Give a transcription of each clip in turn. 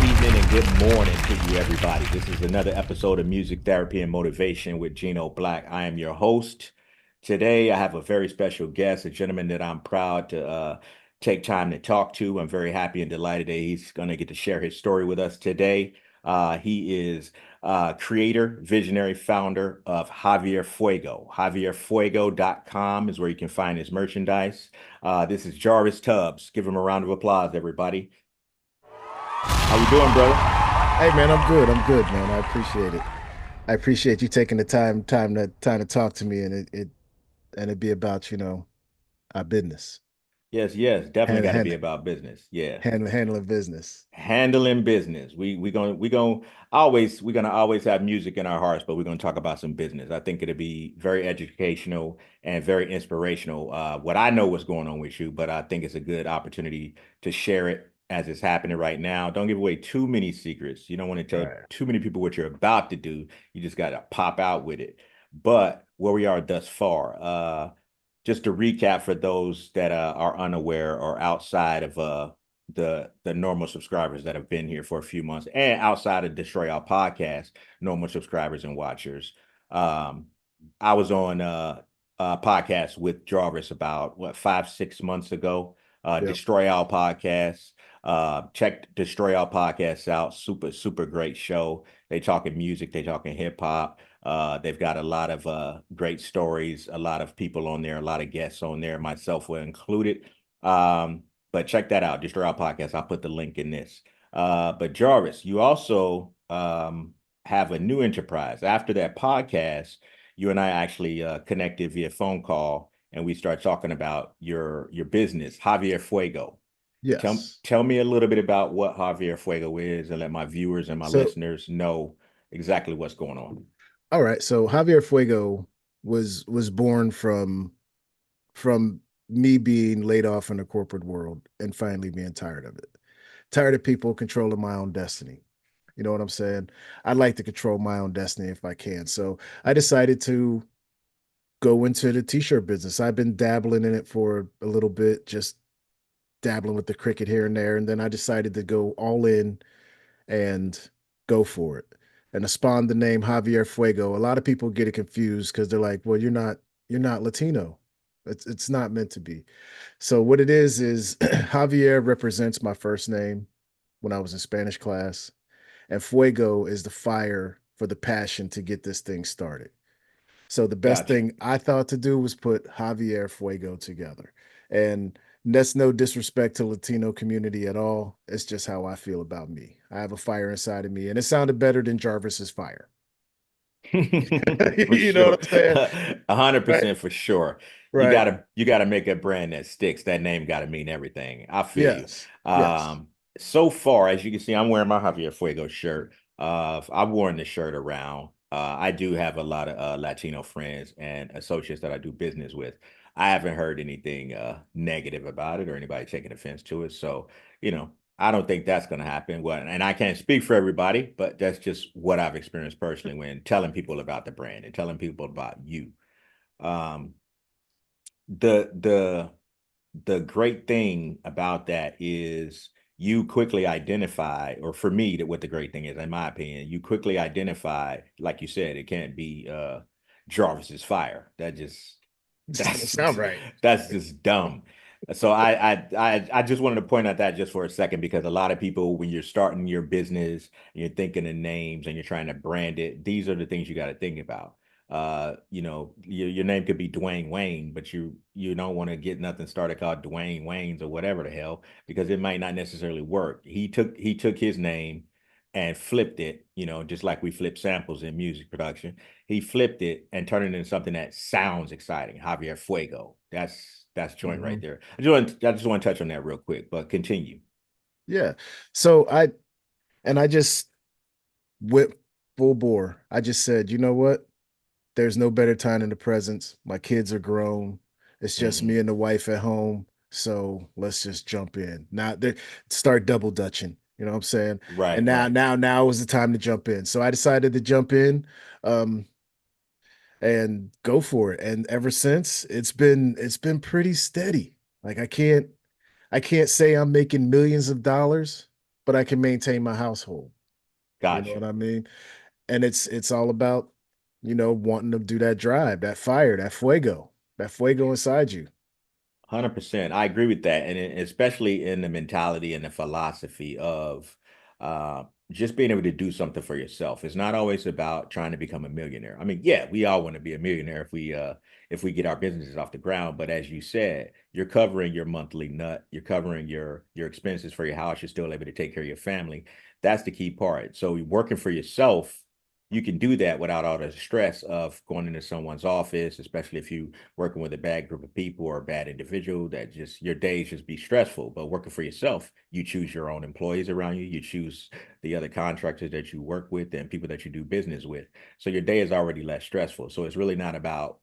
evening and good morning to you, everybody. This is another episode of Music Therapy and Motivation with Gino Black. I am your host. Today, I have a very special guest, a gentleman that I'm proud to take time to talk to. I'm very happy and delighted that he's going to get to share his story with us today. He is creator, visionary, founder of Javier Fuego. JavierFuego.com is where you can find his merchandise. This is Jarvis Tubbs. Give him a round of applause, everybody. How you doing, brother? Hey man, I'm good. I'm good, man. I appreciate it. I appreciate you taking the time to talk to me and it be about, our business. Yes, yes, definitely Hand, got to be hand, about business. Yeah. handling business. Handling business. We're gonna always have music in our hearts, but we're gonna talk about some business. I think it'll be very educational and very inspirational. What I know what's going on with you, but I think it's a good opportunity to share it as it's happening right now. Don't give away too many secrets. You don't want to tell Right. too many people what you're about to do. You just gotta pop out with it. But where we are thus far, just to recap for those that are unaware or outside of the normal subscribers that have been here for a few months and outside of Destroy Our Podcast, normal subscribers and watchers. Um, I was on a podcast with Jarvis about what 5, 6 months ago. Yep. Destroy Our Podcast. Check Destroy Our Podcast out. Super, super great show. They talking music, they talking hip hop. They've got a lot of great stories, a lot of people on there, a lot of guests on there, myself were included. Um, but check that out, Destroy Our Podcast. I'll put the link in this. But Jarvis, you also have a new enterprise. After that podcast, you and I actually connected via phone call, and we start talking about your business, Javier Fuego. Yes. Tell me a little bit about what Javier Fuego is, and let my viewers and my So, listeners know exactly what's going on. all right. So Javier Fuego was born from me being laid off in the corporate world and finally being tired of it. Tired of people controlling my own destiny. You know what I'm saying? I'd like to control my own destiny if I can. So I decided to go into the t-shirt business. I've been dabbling in it for a little bit, just dabbling with the cricket here and there. And then I decided to go all in and go for it. And I spawned the name Javier Fuego. A lot of people get it confused because they're like, well, you're not Latino. It's not meant to be. So what it is Javier represents my first name when I was in Spanish class, and Fuego is the fire for the passion to get this thing started. So the best Gotcha. thing I thought to do was put Javier Fuego together. And that's no disrespect to Latino community at all. It's just how I feel about me. I have a fire inside of me, and it sounded better than Jarvis's fire. For You know sure. what I'm saying? A hundred Right. percent for sure. You Right. gotta you gotta make a brand that sticks. That name gotta mean everything. I feel you. Yes. Yes. So far, as you can see, I'm wearing my Javier Fuego shirt. I've worn this shirt around. I do have a lot of Latino friends and associates that I do business with. I haven't heard anything negative about it or anybody taking offense to it. So, you know, I don't think that's going to happen. Well, and I can't speak for everybody, but that's just what I've experienced personally when telling people about the brand and telling people about you. Um, the the the great thing about that is you quickly identify, or for me, that what the great thing is, in my opinion, you quickly identify, like you said, it can't be Jarvis's fire. This doesn't That's sound right. that's just dumb. So I just wanted to point out that just for a second because a lot of people, when you're starting your business, you're thinking of names and you're trying to brand it. These are the things you got to think about. Your name could be Dwayne Wayne, but you don't want to get nothing started called Dwayne Wayne's or whatever the hell because it might not necessarily work. He took his name and flipped it, just like we flip samples in music production. He flipped it and turned it into something that sounds exciting. Javier Fuego. That's joint right Mhm. there. I just want to touch on that real quick, but continue. Yeah. So I just went full bore. I just said, you know what? There's no better time than the presence. My kids are grown. It's just me Hmm. and the wife at home. So let's just jump in. Now they start double dutching. You know what I'm saying? And Right, now, right. now, now is the time to jump in. So I decided to jump in, um, and go for it. And ever since, it's been pretty steady. Like I can't say I'm making millions of dollars, but I can maintain my household. You know Got what you. I mean? And it's all about, wanting to do that drive, that fire, that fuego inside you. 100%. I agree with that. And especially in the mentality and the philosophy of just being able to do something for yourself. It's not always about trying to become a millionaire. I mean, yeah, we all want to be a millionaire if we get our businesses off the ground. But as you said, you're covering your monthly nut, you're covering your expenses for your house, you're still able to take care of your family. That's the key part. So working for yourself, you can do that without all the stress of going into someone's office, especially if you working with a bad group of people or a bad individual that just your days just be stressful. But working for yourself, you choose your own employees around you, you choose the other contractors that you work with and people that you do business with. So your day is already less stressful. So it's really not about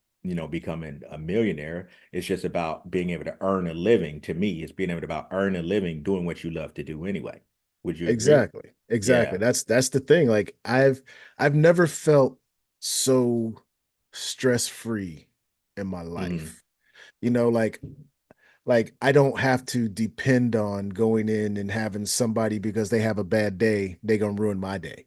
becoming a millionaire. It's just about being able to earn a living. To me, it's being able to about earn a living doing what you love to do anyway. Would you agree? Exactly. Exactly. Yeah. That's the thing. Like I've never felt so stress-free in my Hmm. life. You know, like I don't have to depend on going in and having somebody because they have a bad day, they gonna ruin my day.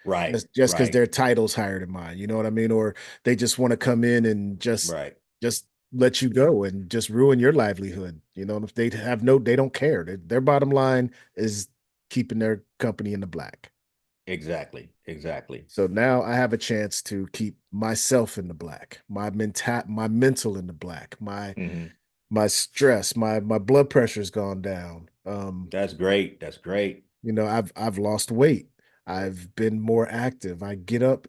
Right. Just because Right. their title's higher than mine, you know what I mean? Or they just want to come in and Right. just let you go and just ruin your livelihood. You know, if they have no, they don't care. Their bottom line is keeping their company in the black. Exactly. Exactly. So now I have a chance to keep myself in the black, my mental in the black, Hmm. my stress, my blood pressure's gone down. That's great. That's great. I've lost weight. I've been more active. I get up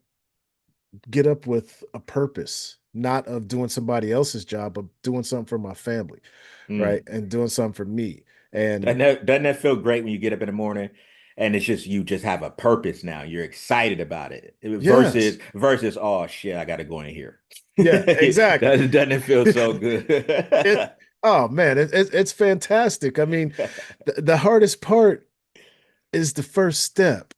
with a purpose, not of doing somebody else's job, but doing something for my family, right? Mm. And doing something for me. And Doesn't that feel great when you get up in the morning and it's just you just have a purpose now. You're excited about it yes, versus oh shit, I got to go in here. yeah, exactly. Doesn't it feel so good? it oh man, it's fantastic. I mean, the hardest part is the first step.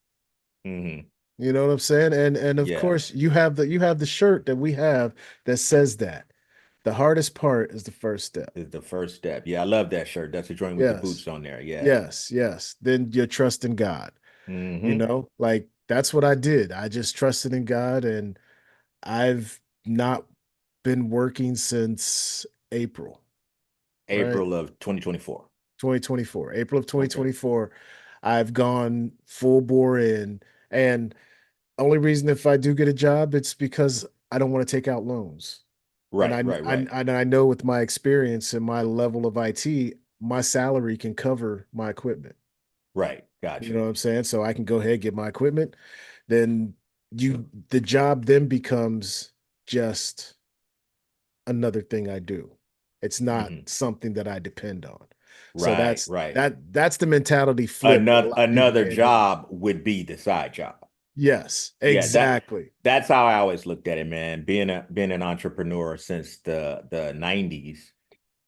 Hmm. You know what I'm saying? And of Yeah, course you have the shirt that we have that says that. The hardest part is the first step. is the first step. Yeah, I love that shirt. That's the joint with the Yes. boots on there. Yeah. Yes, yes. Then you trust in God. Hmm. Like that's what I did. I just trusted in God, and I've not been working since April, right? April of 2024. 2024. April of Okay. 2024. I've gone full bore in. And only reason if I do get a job, it's because I don't want to take out loans. And Right, right, right, I know with my experience and my level of IT, my salary can cover my equipment. right. You Gotcha. know what I'm saying? So I can go ahead, get my equipment. Then the job then becomes just another thing I do. It's not Hmm. something that I depend on. So Right, right. that's the mentality flip that a Another lot of people another can't do. job would be the side job. Yes, Yeah, exactly. that's how I always looked at it, man. Being an entrepreneur since the 90s,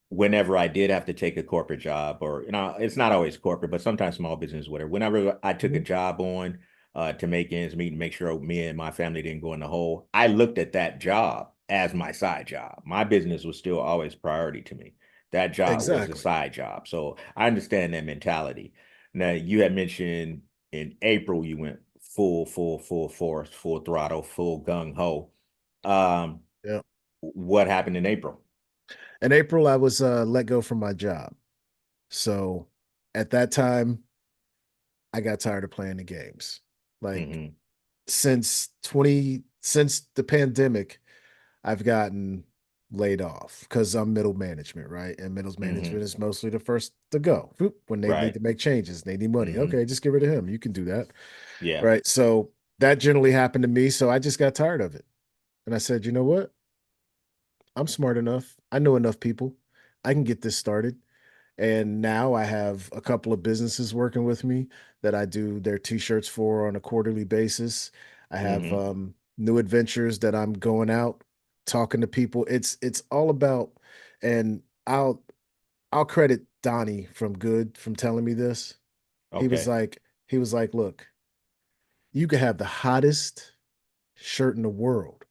whenever I did have to take a corporate job, or it's not always corporate, but sometimes small business, whatever. Whenever I took a Mhm. job on to make ends meet and make sure me and my family didn't go in the hole, I looked at that job as my side job. My business was still always priority to me. That job was a Exactly. side job. So I understand that mentality. Now you had mentioned in April you went full force, full throttle, full gung ho. Um, Yeah. what happened in April? In April, I was let go from my job. So at that time, I got tired of playing the games. Like Hmm. since the pandemic, I've gotten laid off because I'm middle management, right? And middle Hmm. management is mostly the first to go. Whoop, when they need Right. to make changes, they need money. Hmm. Okay, just get rid of him. You can do that. Yeah. Right. So that generally happened to me. So I just got tired of it. And I said, you know what? I'm smart enough. I know enough people. I can get this started. And now I have a couple of businesses working with me that I do their t-shirts for on a quarterly basis. I have Hmm. new adventures that I'm going out talking to people. It's all about, and I'll credit Donnie from Good from telling me this. He was Okay. like, he was like, look, you could have the hottest shirt in the world.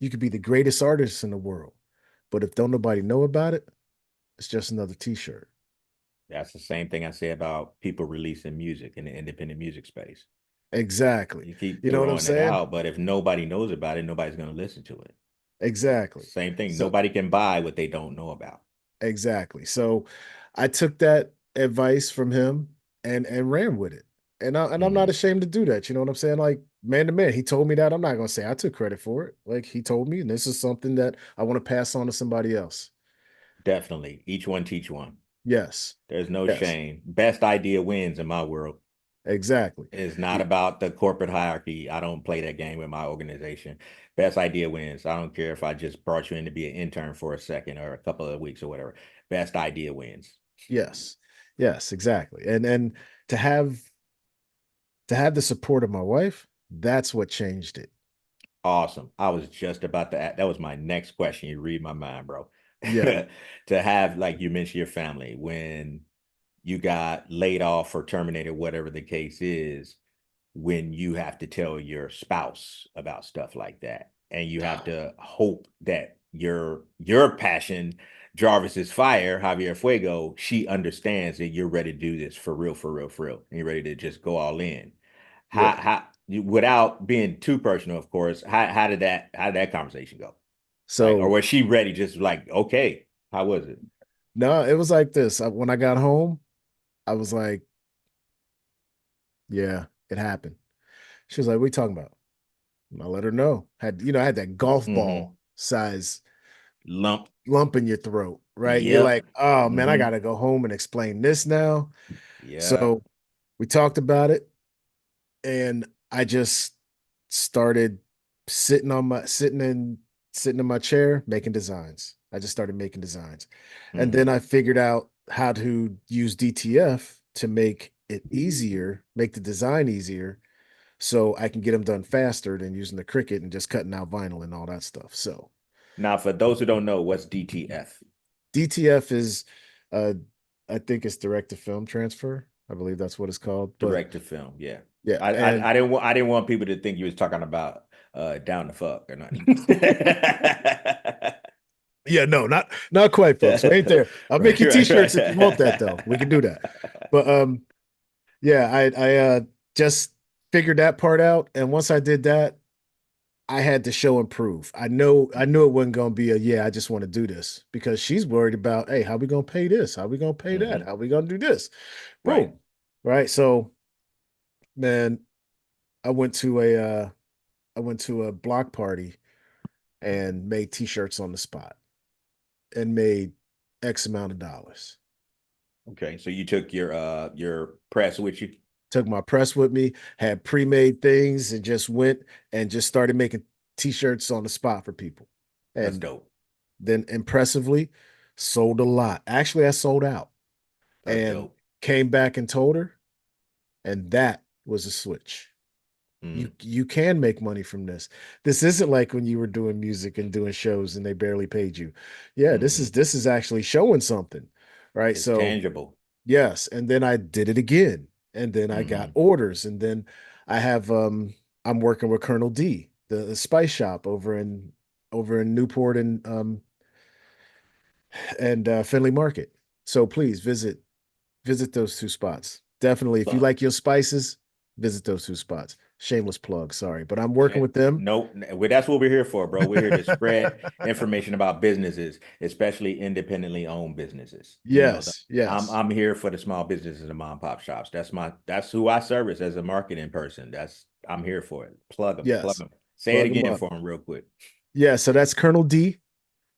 You could be the greatest artist in the world. But if don't nobody know about it, it's just another t-shirt. That's the same thing I say about people releasing music in the independent music space. Exactly. You keep You know what I'm throwing it saying? out, but if nobody knows about it, nobody's going to listen to it. Exactly. Same thing. So Nobody can buy what they don't know about. exactly. So I took that advice from him and ran with it. And I'm not Hmm. ashamed to do that. You know what I'm saying? Like man to man, he told me that. I'm not gonna say I took credit for it. Like he told me, and this is something that I want to pass on to somebody else. Definitely. Each one teach one. Yes. There's no Yes. shame. Best idea wins in my world. Exactly. It's not Y- about the corporate hierarchy. I don't play that game with my organization. Best idea wins. I don't care if I just brought you in to be an intern for a second or a couple of weeks or whatever. Best idea wins. Yes. Yes, exactly. And to have the support of my wife, that's what changed it. Awesome. I was just about to ask, that was my next question. You read my mind, bro. Yeah. To have, like you mentioned, your family when you got laid off or terminated, whatever the case is, when you have to tell your spouse about stuff like that. And you have to hope that your passion, Jarvis's fire, Javier Fuego, she understands that you're ready to do this for real, for real, for real. And you're ready to just go all in. Yeah. Without being too personal, of course, how did that conversation go? Like, or So was she ready? Just like, okay, how was it? no, it was like this. When I got home, I was like, yeah, it happened. She was like, what are you talking about? And I let her know. I had that golf Mm-hmm. ball size Lump. lump in your throat, right? You're Yep. like, oh man, I Mm-hmm. gotta go home and explain this now. Yeah. So we talked about it, and I just started sitting in my chair making designs. I just started making designs. And then Mm-hmm. I figured out how to use DTF to make it easier, make the design easier so I can get them done faster than using the Cricut and just cutting out vinyl and all that stuff. So Now, for those who don't know, what's DTF? DTF is uh I think it's direct to film transfer. I believe that's what it's called. But Direct to film. Yeah. yeah, I didn't want people to think you was talking about down the fuck or nothing. yeah, no, not quite, folks. We ain't there. I'll make Right, you right, t-shirts if you want that though. We can do that. right. But yeah, I just figured that part out. And once I did that, I had to show and prove. I knew it wasn't gonna be a yeah, I just want to do this because she's worried about, hey, how we gonna pay this? How we gonna pay that? Hmm. How we gonna do this? Right. Boom. Right. So man, I went to a I went to a block party and made t-shirts on the spot and made X amount of dollars. Okay. So you took your press with you. Took my press with me, had pre-made things, and just went and just started making t-shirts on the spot for people. That's And dope. then impressively sold a lot. Actually, I sold out That's and dope. came back and told her, and that was a switch. You Mm, you can make money from this. This isn't like when you were doing music and doing shows and they barely paid you. Yeah, hmm. this is actually showing something. Right? It's So, tangible. yes, and then I did it again. And then I got Hmm. orders and then I have I'm working with Colonel D, the spice shop over in Newport and Finley Market. So please visit those two spots. Definitely, if you So, like your spices, visit those two spots. Shameless plug, sorry, but I'm working with them. no, well, that's what we're here for, bro. We're here to spread information about businesses, especially independently owned businesses. Yes, I'm yes, I'm here for the small businesses and mom and pop shops. That's who I service as a marketing person. I'm here for it. Plug them, plug yes. them. Say it Plug them again up. for them real quick. Yeah, so that's Colonel D,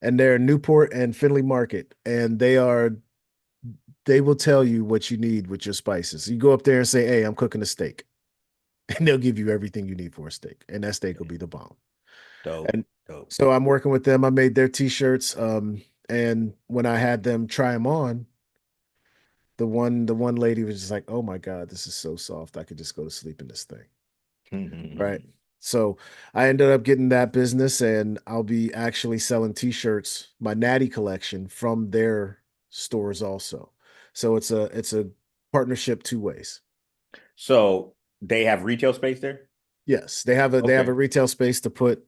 and they're in Newport and Finley Market, and they will tell you what you need with your spices. You go up there and say, "Hey, I'm cooking a steak," and they'll give you everything you need for a steak, and that steak will be the bomb. Dope, And dope. so I'm working with them. I made their t-shirts, and when I had them try them on, the one lady was just like, "Oh my God, this is so soft. I could just go to sleep in this thing." Right. So I ended up getting that business, and I'll be actually selling t-shirts, my Natty collection from their stores also. So it's a partnership two ways. So they have retail space there? Yes, they have a Okay. retail space to put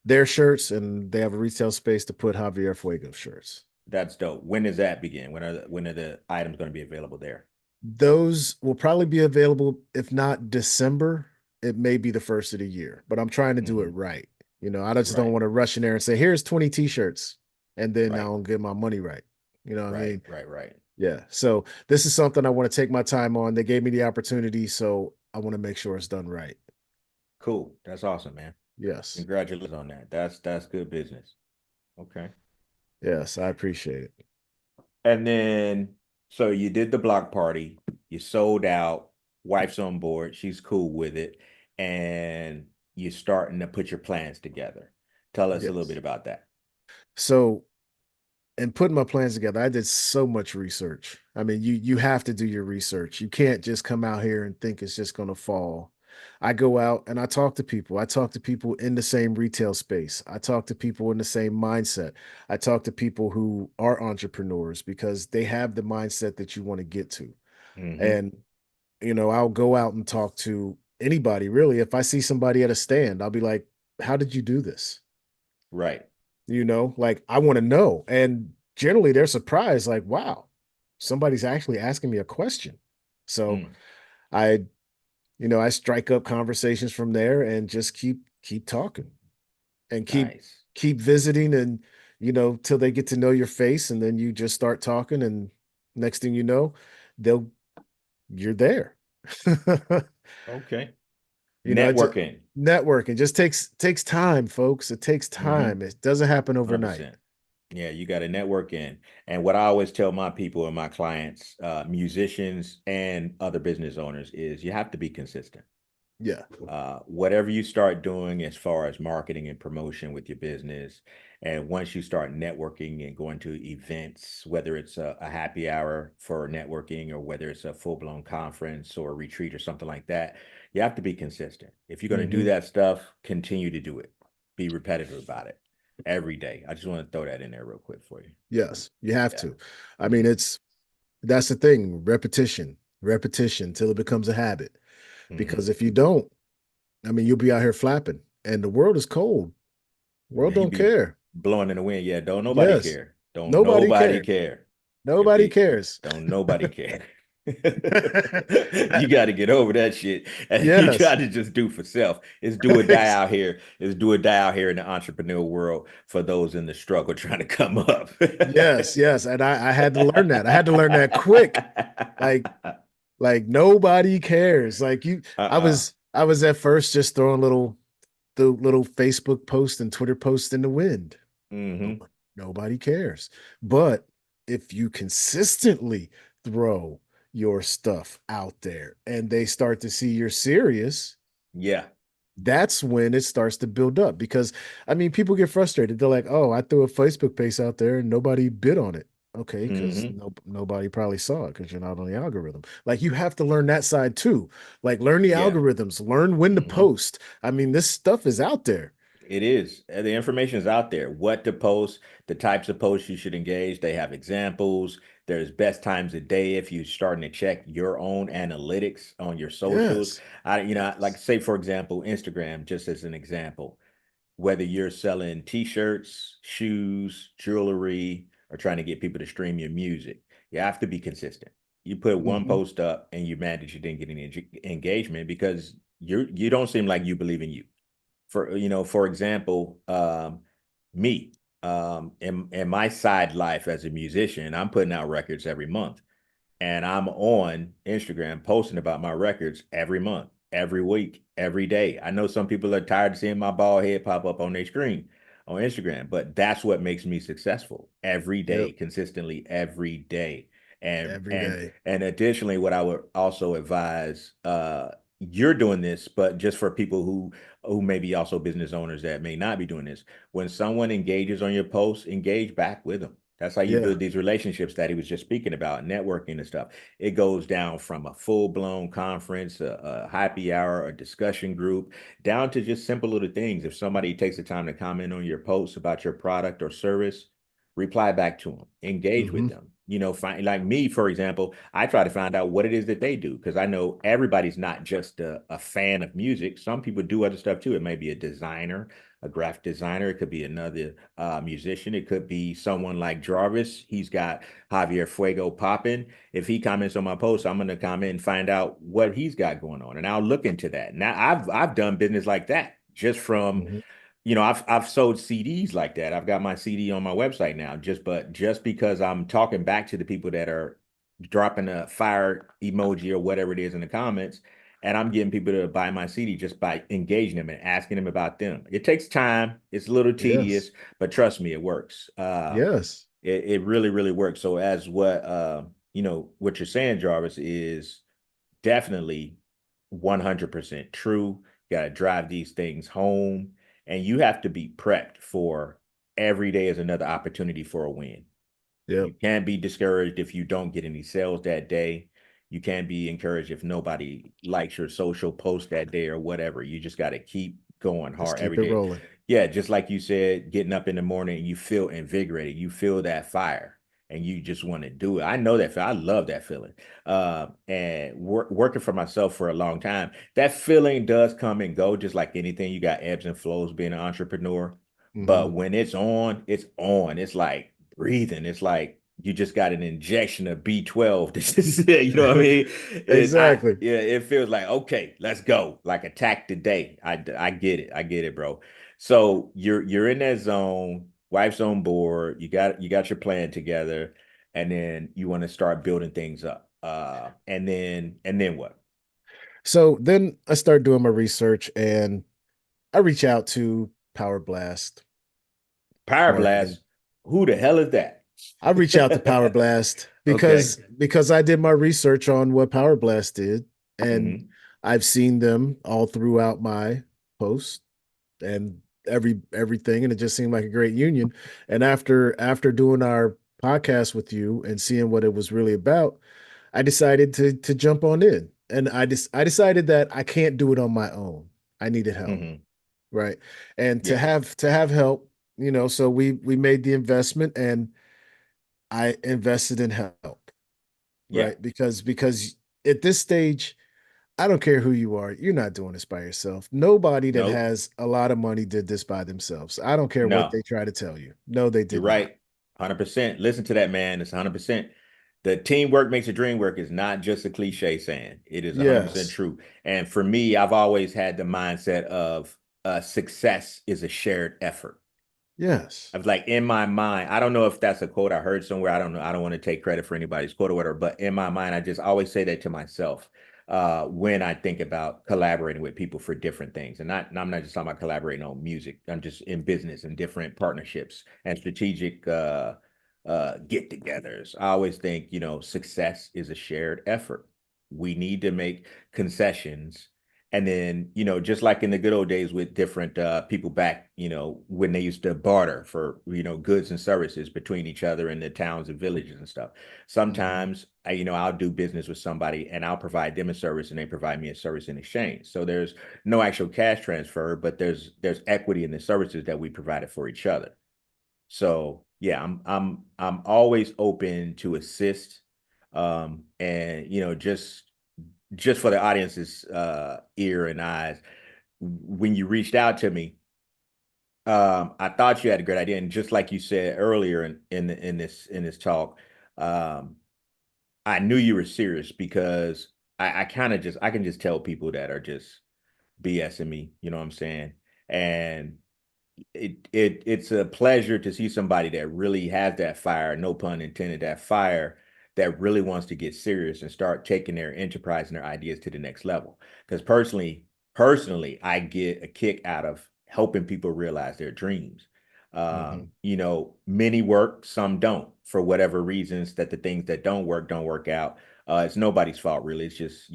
their shirts, and they have a retail space to put Javier Fuego shirts. That's dope. When does that begin? When are the items going to be available there? Those will probably be available, if not December, it may be the first of the year, but I'm trying to do it Hmm. right. I just don't Right, want to rush in there and say, here's 20 t-shirts, and then I right, don't get my money right. You know what I right, mean? right, right. Yeah. So this is something I want to take my time on. They gave me the opportunity, so I want to make sure it's done right. Cool. That's awesome, man. Yes. Congratulations on that. That's good business. Okay. Yes, I appreciate it. And then, so you did the block party, you sold out, wife's on board, she's cool with it, and you're starting to put your plans together. Tell us a little bit Yes. about that. So and putting my plans together, I did so much research. I mean, you have to do your research. You can't just come out here and think it's just going to fall. I go out and I talk to people. I talk to people in the same retail space. I talk to people in the same mindset. I talk to people who are entrepreneurs because they have the mindset that you want to get to. Hmm. And I'll go out and talk to anybody really. If I see somebody at a stand, I'll be like, "How did you do this?" Right. Like I want to know. And generally they're surprised, like, wow, somebody's actually asking me a question. So Mm, I, I strike up conversations from there and just keep talking and nice. keep visiting and till they get to know your face and then you just start talking and next thing you know, they'll you're there. Okay. It just Networking. networking just takes time, folks. It takes Hmm. time. It doesn't happen overnight. 100%. Yeah, you got to network in. And what I always tell my people and my clients, musicians and other business owners, is you have to be consistent. Yeah. Whatever you start doing as far as marketing and promotion with your business, and once you start networking and going to events, whether it's a happy hour for networking or whether it's a full-blown conference or a retreat or something like that, you have to be consistent. If you're going to do Hmm. that stuff, continue to do it. Be repetitive about it every day. I just want to throw that in there real quick for you. Yes, you have Yeah. to. I mean, Mm-hmm. that's the thing, repetition till it becomes a habit. Mm-hmm. Because if you don't, I mean, you'll be out here flapping, and the world is cold. World Yeah, you don't be care. blowing in the wind. Yeah, don't nobody Yes, care. Don't nobody nobody cares. care. If Nobody it cares. don't nobody care. You got to get over that shit. And you Yes, got to just do for self. It's do or die out here. It's do or die out here in the entrepreneur world for those in the struggle trying to come up. yes, yes. And I had to learn that. I had to learn that quick. Like, like nobody cares. Like you, Uh-uh. I was at first just throwing the little Facebook post and Twitter post in the wind. Hmm. Nobody cares. But if you consistently throw your stuff out there and they start to see you're serious, Yeah. that's when it starts to build up. Because I mean, people get frustrated. They're like, "Oh, I threw a Facebook post out there and nobody bid on it." Okay, because Hmm. nobody probably saw it because you're not on the algorithm. Like you have to learn that side too. Like learn the Yeah. algorithms, learn when to Hmm. post. I mean, this stuff is out there. It is. The information is out there. What to post, the types of posts you should engage. They have examples. There's best times of day if you're starting to check your own analytics on your socials. Yes. Like Yes. say for example, Instagram, just as an example, whether you're selling t-shirts, shoes, jewelry, or trying to get people to stream your music, you have to be consistent. You put one Hmm. post up and you're mad that you didn't get any engagement because you don't seem like you believe in you for example, me, in my side life as a musician, I'm putting out records every month. And I'm on Instagram posting about my records every month, every week, every day. I know some people are tired of seeing my bald head pop up on their screen on Instagram, but that's what makes me successful every day, Yep. consistently every day. And Every and day. and additionally, what I would also advise, you're doing this, but just for people who may be also business owners that may not be doing this. When someone engages on your post, engage back with them. That's how you Yeah. build these relationships that he was just speaking about, networking and stuff. It goes down from a full-blown conference, a happy hour, a discussion group, down to just simple little things. If somebody takes the time to comment on your posts about your product or service, reply back to them, engage with Hmm. them. Find like me, for example, I try to find out what it is that they do because I know everybody's not just a fan of music. Some people do other stuff too. It may be a designer, a graphic designer. It could be another musician. It could be someone like Jarvis. He's got Javier Fuego popping. If he comments on my post, I'm going to comment and find out what he's got going on, and I'll look into that. Now, I've done business like that just from Hmm. I've sold CDs like that. I've got my CD on my website now, just because I'm talking back to the people that are dropping a fire emoji or whatever it is in the comments, and I'm getting people to buy my CD just by engaging them and asking them about them. It takes time. It's a little Yes. tedious, but trust me, it works. Yes. It really, really works. So as what you're saying, Jarvis, is definitely 100% true. You got to drive these things home, and you have to be prepped for every day is another opportunity for a win. You Yep. can't be discouraged if you don't get any sales that day. You can't be encouraged if nobody likes your social post that day or whatever. You just got to keep going Just hard every keep it day. rolling. Yeah, just like you said, getting up in the morning, you feel invigorated. You feel that fire and you just want to do it. I know that. I love that feeling. And working for myself for a long time, that feeling does come and go, just like anything. You got ebbs and flows being an entrepreneur. Hmm. But when it's on, it's on. It's like breathing. It's like you just got an injection of B12. You know what I mean? Exactly. Yeah, it feels like, okay, let's go. Like attack today. I get it. I get it, bro. So you're in that zone, wife's on board, you got your plan together, and then you want to start building things up. And then what? So then I start doing my research and I reach out to Power Blast Power Marketing. Blast. Who the hell is that? I reach out to Power Blast Okay. because I did my research on what Power Blast did, and Hmm. I've seen them all throughout my posts and everything, and it just seemed like a great union. And after doing our podcast with you and seeing what it was really about, I decided to jump on in, and I decided that I can't do it on my own. I needed help, Hmm. right? And to Yeah. have help, so we made the investment, and I invested in help, Yeah. right? Because at this stage, I don't care who you are, you're not doing this by yourself. Nobody that Nope. has a lot of money did this by themselves. I don't care what No. they try to tell you. No, they You're did not. right. 100%. Listen to that, man. It's 100%. The teamwork makes the dream work is not just a cliche saying. It is 100% Yes. true. And for me, I've always had the mindset of success is a shared effort. Yes. I was like in my mind, I don't know if that's a quote I heard somewhere. I don't know. I don't want to take credit for anybody's quote or whatever, but in my mind, I just always say that to myself when I think about collaborating with people for different things. And I'm not just talking about collaborating on music. I'm just in business and different partnerships and strategic get-togethers. I always think, success is a shared effort. We need to make concessions and then, just like in the good old days with different people back, when they used to barter for, goods and services between each other in the towns and villages and stuff. Hmm. Sometimes, I'll do business with somebody and I'll provide them a service and they provide me a service in exchange. So there's no actual cash transfer, but there's equity in the services that we provided for each other. So yeah, I'm always open to assist. And just for the audience's ear and eyes, when you reached out to me, I thought you had a great idea, and just like you said earlier in this talk, um, I knew you were serious because I kind of just I can just tell people that are just BSing me, you know what I'm saying? And it's a pleasure to see somebody that really has that fire, no pun intended, that fire that really wants to get serious and start taking their enterprise and their ideas to the next level. Because personally, I get a kick out of helping people realize their dreams. Hmm. Many work, some don't, for whatever reasons that the things that don't work out. It's nobody's fault, really. It's just,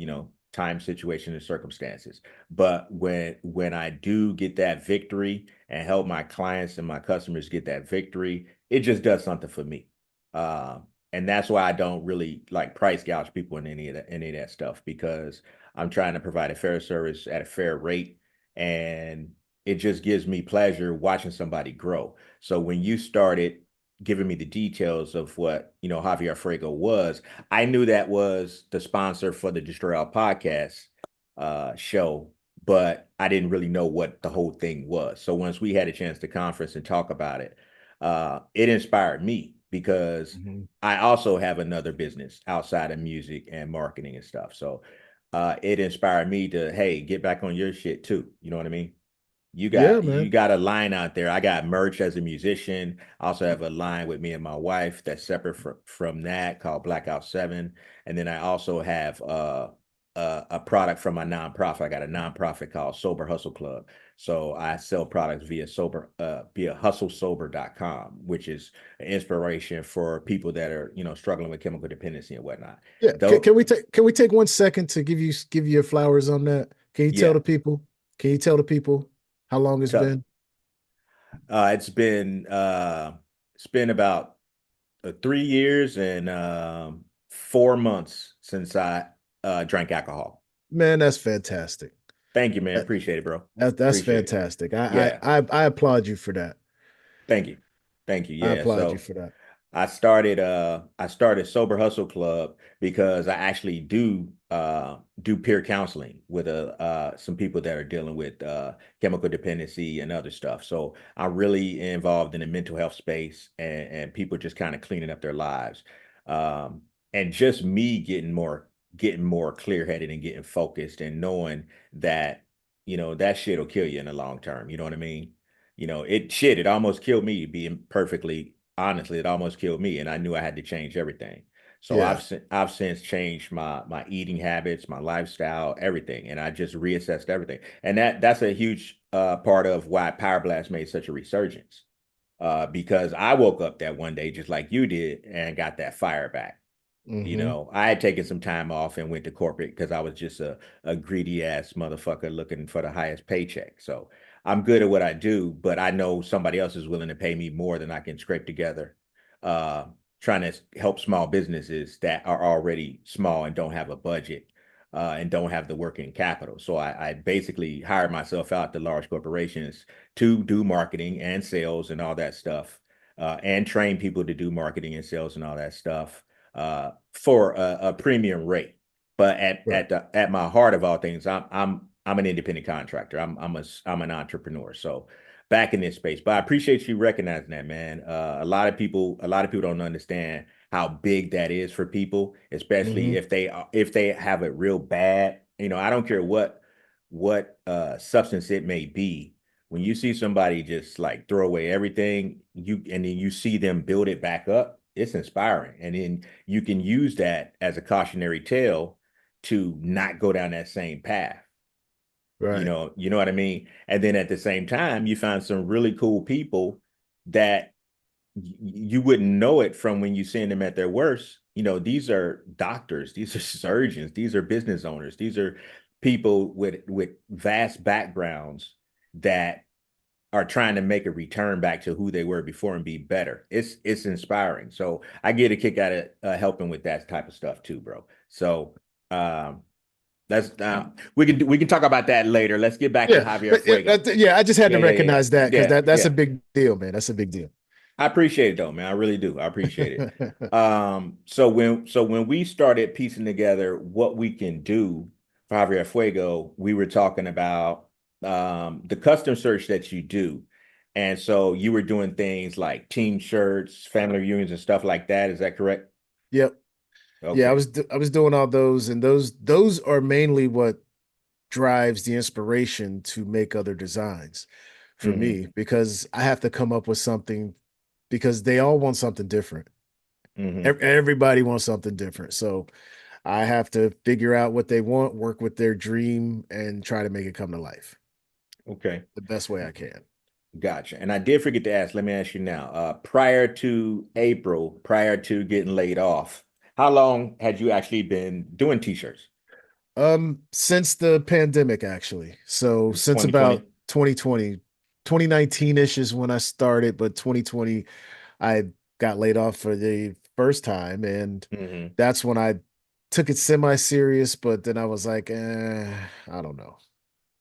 time, situation, and circumstances. But when I do get that victory and help my clients and my customers get that victory, it just does something for me. And that's why I don't really like price gouge people in any of that stuff because I'm trying to provide a fair service at a fair rate, and it just gives me pleasure watching somebody grow. So when you started giving me the details of what Javier Fuego was, I knew that was the sponsor for the Destroy All podcast show, but I didn't really know what the whole thing was. So once we had a chance to conference and talk about it, it inspired me because Mhm. I also have another business outside of music and marketing and stuff. So it inspired me to, hey, get back on your shit too. You know what I mean? You Yeah, got you man. got a line out there. I got merch as a musician. I also have a line with me and my wife that's separate from that called Blackout 7. And then I also have a product from my nonprofit. I got a nonprofit called Sober Hustle Club. So I sell products via hustlesober.com, which is an inspiration for people that are, struggling with chemical dependency and whatnot. Yeah. Though, Can we take 1 second to give you your flowers on that? Can you tell yeah, the people? Can you tell the people how long it's tough. been? It's been about 3 years and 4 months since I drank alcohol. Man, that's fantastic. Thank you, man. That, Appreciate it, bro. that's Appreciate it. fantastic. Yeah. I applaud you for that. Thank you. Thank you. I Yeah. applaud you So for that. I started Sober Hustle Club because I actually do peer counseling with some people that are dealing with chemical dependency and other stuff. So I'm really involved in the mental health space and people just kind of cleaning up their lives. Um, and just me getting more clear-headed and getting focused and knowing that that shit will kill you in the long term. You know what I mean? It almost killed me, being perfectly honestly, it almost killed me, and I knew I had to change everything. So Yeah. I've since changed my eating habits, my lifestyle, everything, and I just reassessed everything. And that's a huge part of why Power Blast made such a resurgence. Because I woke up that one day just like you did and got that fire back. Hmm. I had taken some time off and went to corporate because I was just a greedy ass motherfucker looking for the highest paycheck. So I'm good at what I do, but I know somebody else is willing to pay me more than I can scrape together. Uh, Trying to help small businesses that are already small and don't have a budget and don't have the working capital. So I basically hired myself out to large corporations to do marketing and sales and all that stuff, and train people to do marketing and sales and all that stuff for a premium rate. But at Right. at the at my heart of all things, I'm an independent contractor. I'm an entrepreneur. So back in this space. But I appreciate you recognizing that, man. A lot of people don't understand how big that is for people, especially Hmm. if they have it real bad. I don't care what substance it may be. When you see somebody just like throw away everything, and then you see them build it back up, it's inspiring. And then you can use that as a cautionary tale to not go down that same path. You Right. know, you know what I mean? And then at the same time, you find some really cool people that you wouldn't know it from when you see them at their worst. These are doctors, these are surgeons, these are business owners, these are people with vast backgrounds that are trying to make a return back to who they were before and be better. It's inspiring. So I get a kick out of helping with that type of stuff too, bro. So um, we can talk about that later. Let's get back to Yeah. Javier Fuego. Yeah. I just had Yeah, to yeah, yeah, recognize that because yeah, that's a yeah. big deal, man. That's a big deal. I appreciate it though, man. I really do. I appreciate it. So when we started piecing together what we can do for Javier Fuego, we were talking about the custom search that you do. And so you were doing things like team shirts, family reunions, and stuff like that. Is that correct? Yep. Yeah, Okay. I was doing all those, and those are mainly what drives the inspiration to make other designs for Mm-hmm. me because I have to come up with something because they all want something different. Mm-hmm. Everybody wants something different. So I have to figure out what they want, work with their dream, and try to make it come to life Okay. the best way I can. Gotcha. And I did forget to ask, let me ask you now. Prior to April, prior to getting laid off, how long had you actually been doing t-shirts? Since the pandemic, actually. So Since since about 2020? 2020, 2019-ish is when I started, but 2020, I got laid off for the first time. And Hmm. that's when I took it semi-serious, but then I was like, I don't know.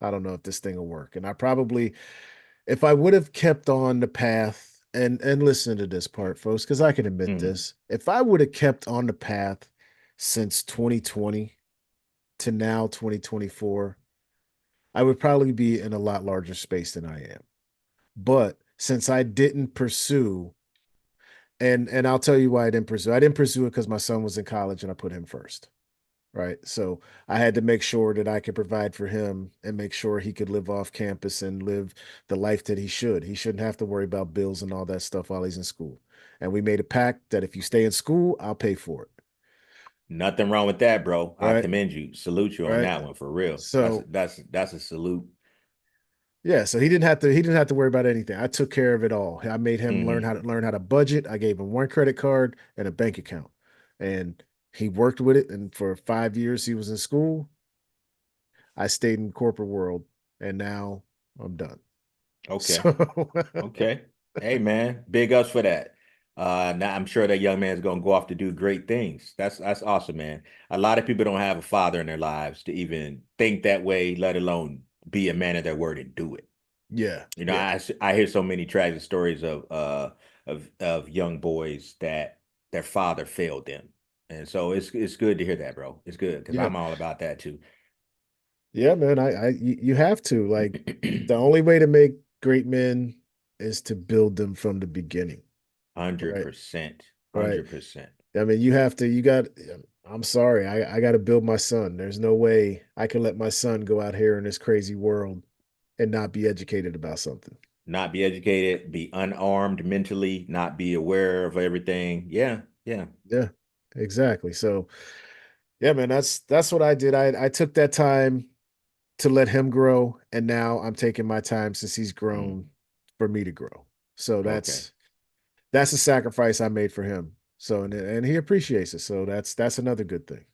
I don't know if this thing will work. And I probably, if I would have kept on the path and listen to this part, folks, because I can admit Mhm. this. If I would have kept on the path since 2020 to now 2024, I would probably be in a lot larger space than I am. But since I didn't pursue, and I'll tell you why I didn't pursue. I didn't pursue it because my son was in college and I put him first. Right. So I had to make sure that I could provide for him and make sure he could live off campus and live the life that he should. He shouldn't have to worry about bills and all that stuff while he's in school. And we made a pact that if you stay in school, I'll pay for it. Nothing wrong with that, bro. I Right. commend you. Salute you on Right. that one for real. So That's a salute. yeah, so he didn't have to worry about anything. I took care of it all. I made him Hmm. learn how to budget. I gave him one credit card and a bank account. And he worked with it. And for 5 years he was in school. I stayed in corporate world and now I'm done. Okay. So Okay. Hey man, big ups for that. Now I'm sure that young man's gonna go off to do great things. That's awesome, man. A lot of people don't have a father in their lives to even think that way, let alone be a man of their word and do it. yeah, You know, yeah, I hear so many tragic stories of young boys that their father failed them. And so it's good to hear that, bro. It's good because yeah, I'm all about that too. yeah, man. You have to like the only way to make great men is to build them from the beginning, right? 100%. Right. 100%. I mean, you got. I'm sorry, I got to build my son. There's no way I can let my son go out here in this crazy world and not be educated about something. Not be educated, be unarmed mentally, not be aware of everything. Yeah, yeah. Yeah, exactly. So yeah, man, that's what I did. I took that time to let him grow, and now I'm taking my time since he's Mm, grown for me to grow. So okay. that's a sacrifice I made for him. So and he appreciates it. So that's another good thing.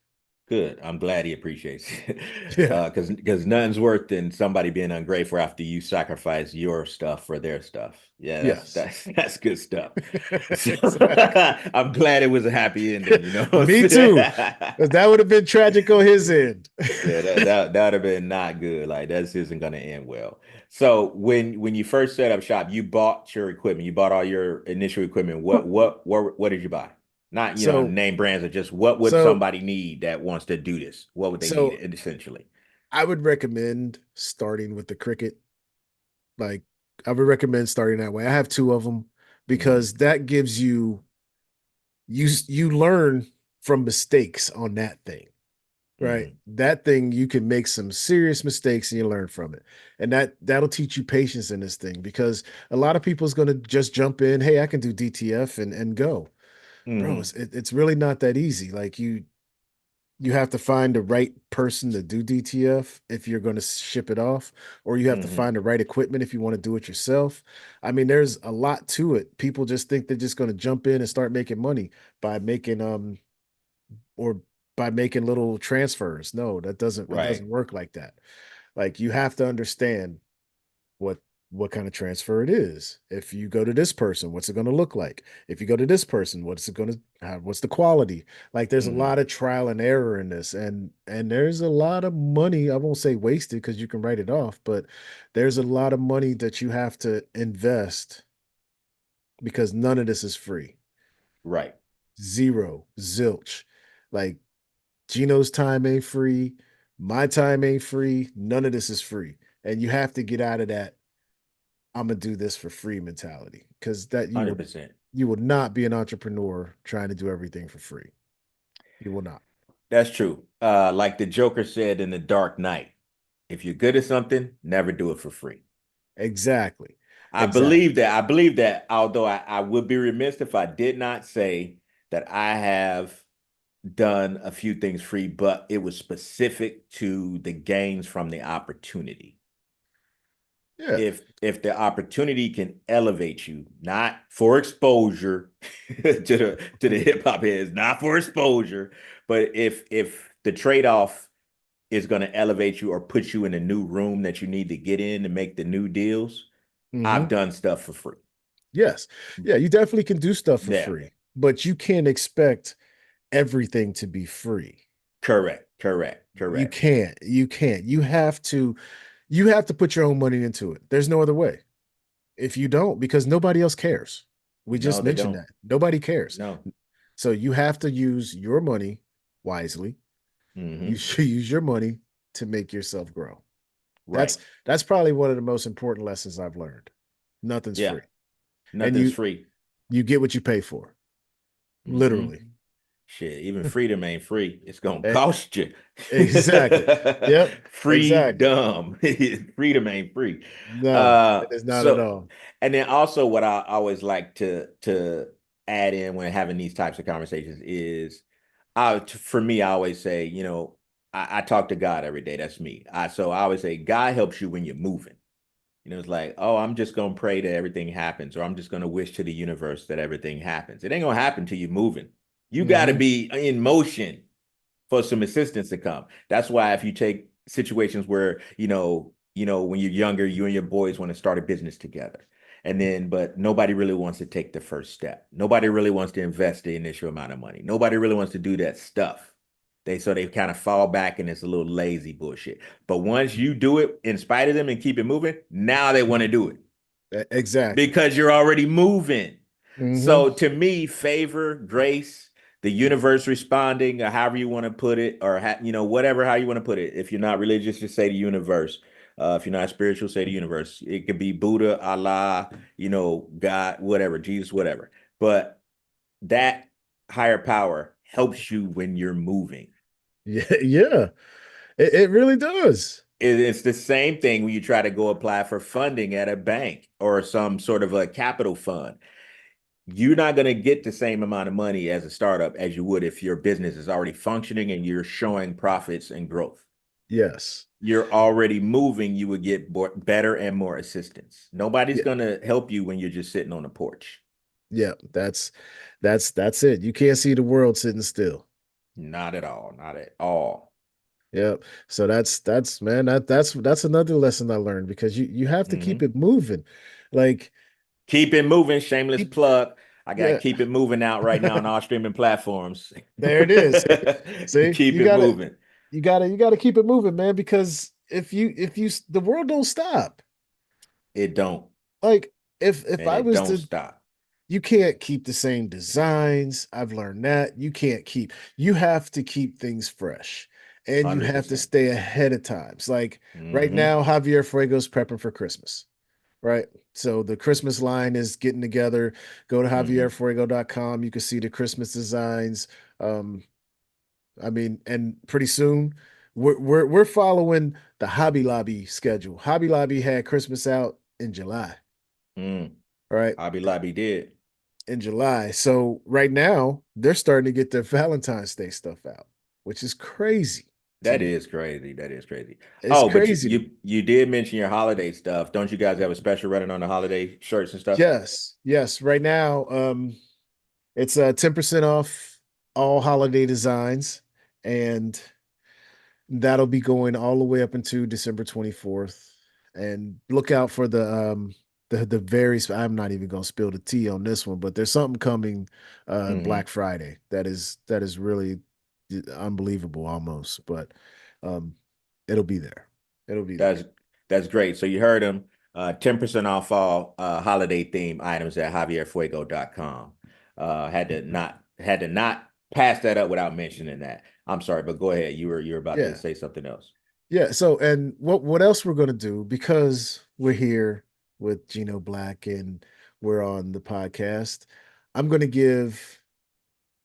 Good. I'm glad he appreciates it. Yeah. Because nothing's worse than somebody being ungrateful after you sacrifice your stuff for their stuff. Yeah, Yes. that's good stuff. So, Exactly. I'm glad it was a happy ending, you know what Me I'm too. saying? 'Cause that would have been tragic on his end. Yeah, that'd have been not good. Like that isn't gonna end well. So when you first set up shop, you bought your equipment. You bought all your initial equipment. What did you buy? Not, so name brands, or just what would so somebody need that wants to do this? What would they need so essentially? I would recommend starting with the cricket. Like I would recommend starting that way. I have two of them Hmm. because that gives you learn from mistakes on that thing. Right. Hmm. That thing you can make some serious mistakes and you learn from it. And that'll teach you patience in this thing because a lot of people's going to just jump in, hey, I can do DTF and go. Bro, Hmm. it's really not that easy. Like you have to find the right person to do DTF if you're going to ship it off, or you have to Hmm. find the right equipment if you want to do it yourself. I mean, there's a lot to it. People just think they're just going to jump in and start making money by making or by making little transfers. No, it Right. doesn't work like that. Like you have to understand what what kind of transfer it is. If you go to this person, what's it going to look like? If you go to this person, what's it going to have? What's the quality? Like there's a Hmm. lot of trial and error in this, and there's a lot of money. I won't say wasted because you can write it off, but there's a lot of money that you have to invest because none of this is free. Right. Zero, zilch. Like Gino's time ain't free. My time ain't free. None of this is free. And you have to get out of that I'm gonna do this for free mentality because that 100%. you will not be an entrepreneur trying to do everything for free. You will not. That's true. Like the Joker said in The Dark Knight, if you're good at something, never do it for free. Exactly. I believe Exactly. that. I believe that, although I would be remiss if I did not say that I have done a few things free, but it was specific to the gains from the opportunity. Yeah. If the opportunity can elevate you, not for exposure to the hip hop heads, not for exposure, but if the trade-off is going to elevate you or put you in a new room that you need to get in to make the new deals, I've Hmm. done stuff for free. Yes. Yeah, you definitely can do stuff for Yeah, free, but you can't expect everything to be free. correct, correct, You correct. can't. You can't. You have to put your own money into it. There's no other way. If you don't, because nobody else cares. We just No, they mentioned don't. that. Nobody cares. No. So you have to use your money wisely. You Hmm. should use your money to make yourself grow. Right. That's that's probably one of the most important lessons I've learned. Nothing's Yeah. free. And Nothing's free. you get what you pay for. Hmm. Literally. Shit, even freedom ain't free. It's gonna E- cost you. Exactly. Yep. Exactly. Freedom. Freedom ain't free. No, it is not at So all. and then also what I always like to add in when having these types of conversations is for me, I always say, I talk to God every day. That's me. So I always say God helps you when you're moving. It's like, oh, I'm just gonna pray that everything happens, or I'm just gonna wish to the universe that everything happens. It ain't gonna happen till you're moving. You got to Hmm. be in motion for some assistance to come. That's why if you take situations where, when you're younger, you and your boys want to start a business together. And then, but nobody really wants to take the first step. Nobody really wants to invest the initial amount of money. Nobody really wants to do that stuff. So they kind of fall back and it's a little lazy bullshit. But once you do it in spite of them and keep it moving, now they want to do it Exactly. because you're already moving. Hmm. So to me, favor, grace, the universe responding, or however you want to put it, or whatever how you want to put it. If you're not religious, just say the universe. If you're not spiritual, say the universe. It could be Buddha, Allah, God, whatever, Jesus, whatever. But that higher power helps you when you're moving. Yeah, yeah. It really does. It's the same thing when you try to go apply for funding at a bank or some sort of a capital fund. You're not going to get the same amount of money as a startup as you would if your business is already functioning and you're showing profits and growth. Yes. You're already moving, you would get better and more assistance. Nobody's Yeah. going to help you when you're just sitting on the porch. Yeah. That's it. You can't see the world sitting still. Not at all. Not at all. Yep. So that's man, that's another lesson I learned because you have to keep Hmm. it moving. Like Keep it moving. Shameless keep plug. I got yeah. Keep It Moving out right now on all streaming platforms. There it is. See, Keep it moving. you gotta keep it moving, man, because if you the world don't stop. It don't. Like if And I it was don't to stop. you can't keep the same designs. I've learned that. You have to keep things fresh and you have to 100%. stay ahead of times. Like right Hmm. now, Javier Fuego's prepping for Christmas, right? So the Christmas line is getting together. Go to Hmm. javierfuego.com. You can see the Christmas designs. Um, I mean, and pretty soon we're following the Hobby Lobby schedule. Hobby Lobby had Christmas out in July, Mm. right? Hobby Lobby did. In July. So right now they're starting to get their Valentine's Day stuff out, which is crazy to That me. is crazy. That is crazy. It's Oh, but you crazy to me. you you did mention your holiday stuff. Don't you guys have a special running on the holiday shirts and stuff? Yes, yes. Right now, it's 10% off all holiday designs, and that'll be going all the way up into December 24th. And look out for the very I'm not even gonna spill the tea on this one, but there's something coming Black Hmm. Friday that is really unbelievable almost, but um it'll be there. It'll be there. That's that's great. So you heard him. 10% off all holiday theme items at javierfuego.com. Had to not pass that up without mentioning that. I'm sorry, but go ahead. You were about to Yeah. say something else. Yeah. So and what else we're gonna do because we're here with Gino Black and we're on the podcast, I'm gonna give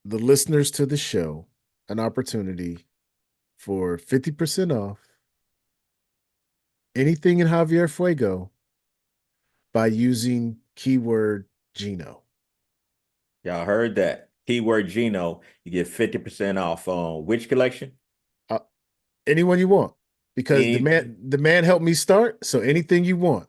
the listeners to the show an opportunity for 50% off anything in Javier Fuego by using keyword Gino. Y'all heard that. Keyword Gino, you get 50% off on which collection? Uh, anyone you want. Because the Any man the man helped me start. So anything you want.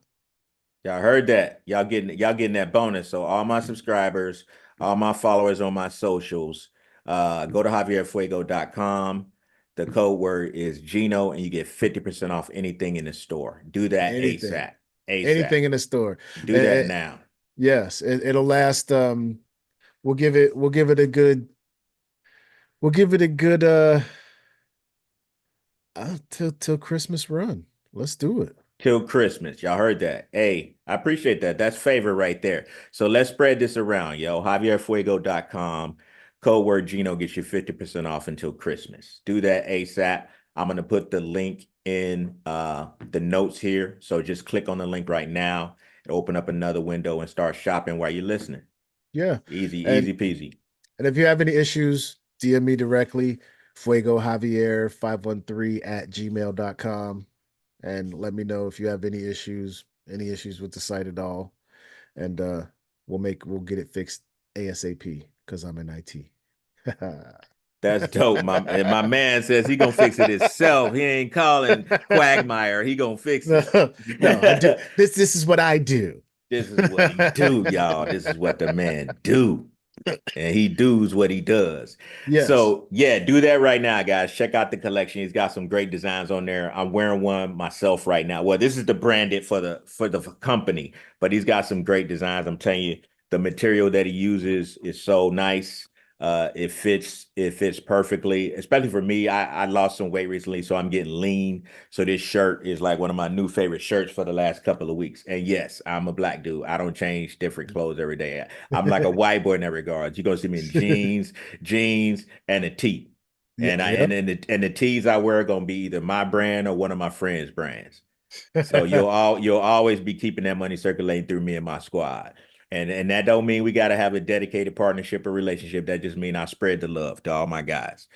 Y'all heard that. Y'all getting that bonus. So all my subscribers, all my followers on my socials, go to javierfuego.com. The code word is Gino, and you get 50% off anything in the store. Do that Anything. ASAP. ASAP. Anything in the store. Do Eh, that eh, now. yes, it'll last we'll give it a good till Christmas run. Let's do it. till Christmas. Y'all heard that? Hey, I appreciate that. That's favor right there. So let's spread this around, yo. JavierFuego.com. Code word Gino gets you 50% off until Christmas. Do that ASAP. I'm gonna put the link in the notes here. So just click on the link right now and open up another window and start shopping while you're listening. Yeah. Easy, And easy peasy. and if you have any issues, DM me directly, Fuego Javier 513 at gmail.com. And let me know if you have any issues with the site at all. And we'll get it fixed ASAP because I'm in IT. That's dope. My man says he gonna fix it himself. He ain't calling Quagmire. He gonna fix No, it. no, I do this is what I do. This is what he do, y'all. This is what the man do. And he does what he does. Yes. So yeah, do that right now, guys. Check out the collection. He's got some great designs on there. I'm wearing one myself right now. Well, this is the branded for the company, but he's got some great designs. I'm telling you, the material that he uses is so nice. It fits perfectly, especially for me. I lost some weight recently, so I'm getting lean. So this shirt is like one of my new favorite shirts for the last couple of weeks. And yes, I'm a black dude. I don't change different clothes every day. I'm like a white boy in that regard. You're gonna see me in jeans, and a tee. Yeah, And I yep. and the tees I wear are gonna be either my brand or one of my friends' brands. So you'll always be keeping that money circulating through me and my squad. And that don't mean we gotta have a dedicated partnership or relationship. That just mean I spread the love to all my guys.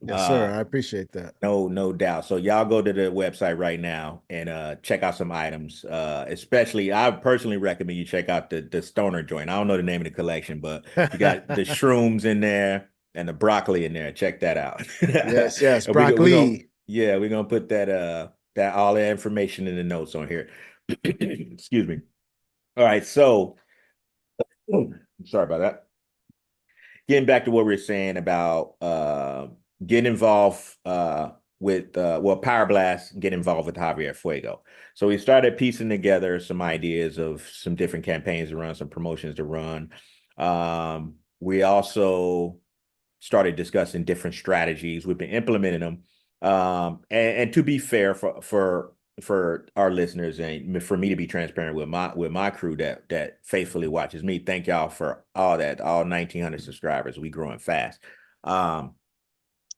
Yes, sir. Uh I appreciate that. no doubt. So y'all go to the website right now and check out some items. Especially I personally recommend you check out the stoner joint. I don't know the name of the collection, but you got the shrooms in there and the broccoli in there. Check that out. Yes, yes. And we gonna Broccoli. yeah, we're gonna put that all the information in the notes on here. Excuse me. All right, so sorry about that. Getting back to what we were saying about getting involved with Power Blast, get involved with Javier Fuego. So we started piecing together some ideas of some different campaigns to run, some promotions to run. We also started discussing different strategies. We've been implementing them. And to be fair for our listeners and for me to be transparent with my crew that faithfully watches me, thank y'all for all 1,900 subscribers. We growing fast. Um,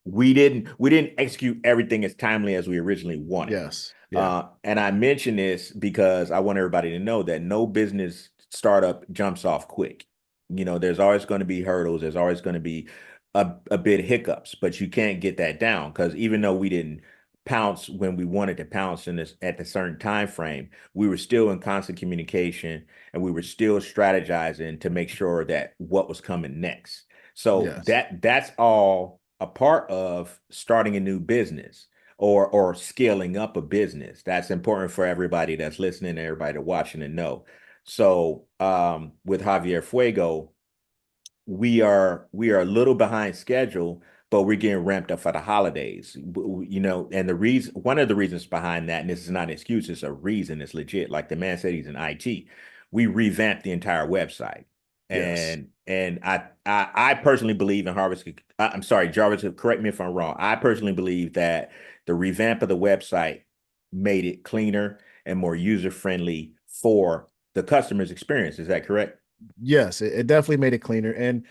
we didn't execute everything as timely as we originally wanted. Yes. Yeah. And I mention this because I want everybody to know that no business startup jumps off quick. There's always going to be hurdles. There's always going to be a bit hiccups, but you can't get that down because even though we didn't pounce when we wanted to pounce in this at the certain time frame, we were still in constant communication and we were still strategizing to make sure that what was coming next. So Yes. that's all a part of starting a new business or scaling up a business. That's important for everybody that's listening, everybody that's watching and know. So with Javier Fuego, we are a little behind schedule, but we're getting ramped up for the holidays. And one of the reasons behind that, and this is not an excuse, it's a reason, it's legit. Like the man said, he's in IT. We revamped the entire website, Yes. and I personally believe in Harvest. I'm sorry, Jarvis, correct me if I'm wrong. I personally believe that the revamp of the website made it cleaner and more user friendly for the customer's experience. Is that correct? Yes. It definitely made it cleaner. And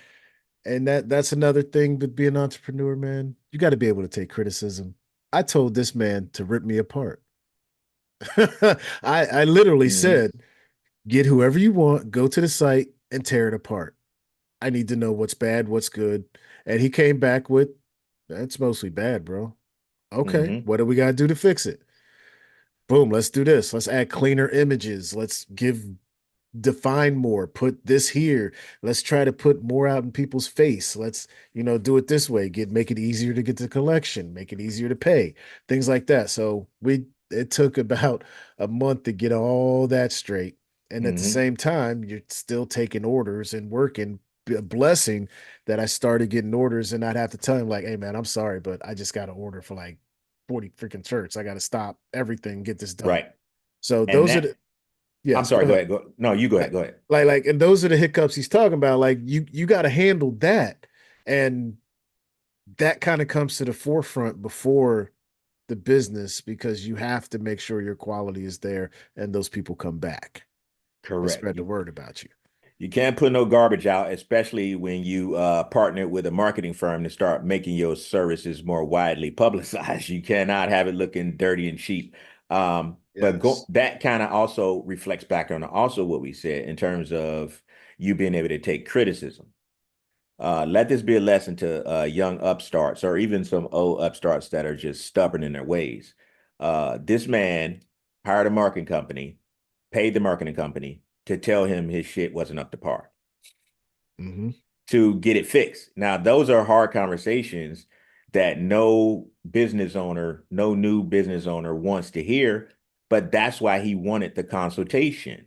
that's another thing with being an entrepreneur, man. You got to be able to take criticism. I told this man to rip me apart. I literally Hmm. said, get whoever you want, go to the site and tear it apart. I need to know what's bad, what's good. And he came back with, that's mostly bad, bro. Okay, Hmm. what do we got to do to fix it? Boom, let's do this. Let's add cleaner images. Let's define more, put this here. Let's try to put more out in people's face. Let's, do it this way, make it easier to get the collection, make it easier to pay, things like that. So it took about a month to get all that straight. And at the Hmm. same time, you're still taking orders and working. A blessing that I started getting orders and I'd have to tell him like, hey man, I'm sorry, but I just got an order for like 40 freaking shirts. I got to stop everything, get this done. Right. So And those are that, the, I'm yes, go sorry, go ahead. ahead. No, you go ahead. Go ahead. And those are the hiccups he's talking about. Like you got to handle that, and that kind of comes to the forefront before. the business because you have to make sure your quality is there and those people come back and Correct. spread the word about you. You can't put no garbage out, especially when you partner with a marketing firm to start making your services more widely publicized. You cannot have it looking dirty and cheap. Yes. That kind of also reflects back on also what we said in terms of you being able to take criticism. Let this be a lesson to young upstarts or even some old upstarts that are just stubborn in their ways. This man hired a marketing company, paid the marketing company to tell him his shit wasn't up to par Hmm. to get it fixed. Now, those are hard conversations that no new business owner wants to hear, but that's why he wanted the consultation.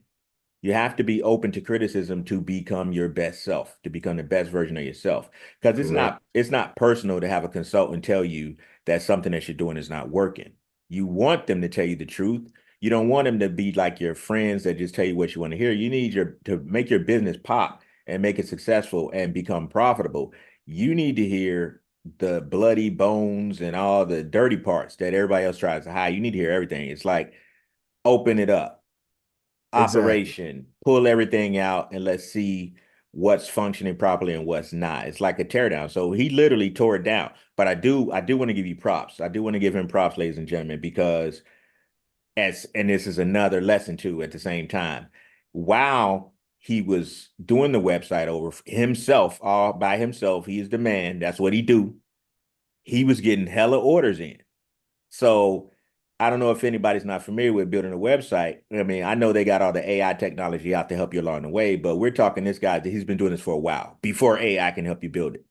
You have to be open to criticism to become your best self, to become the best version of yourself. Because Correct. it's not personal to have a consultant tell you that something that you're doing is not working. You want them to tell you the truth. You don't want them to be like your friends that just tell you what you want to hear. You need your to make your business pop and make it successful and become profitable. You need to hear the bloody bones and all the dirty parts that everybody else tries to hide. You need to hear everything. It's like open it up Exactly. operation, pull everything out, and let's see what's functioning properly and what's not. It's like a teardown. So he literally tore it down. But I do want to give you props. I do want to give him props, ladies and gentlemen, because and this is another lesson too at the same time. While he was doing the website over himself, all by himself, he is the man. That's what he do. He was getting hella orders in. So I don't know if anybody's not familiar with building a website. I mean, I know they got all the AI technology out to help you along the way, but we're talking this guy that he's been doing this for a while before AI can help you build it.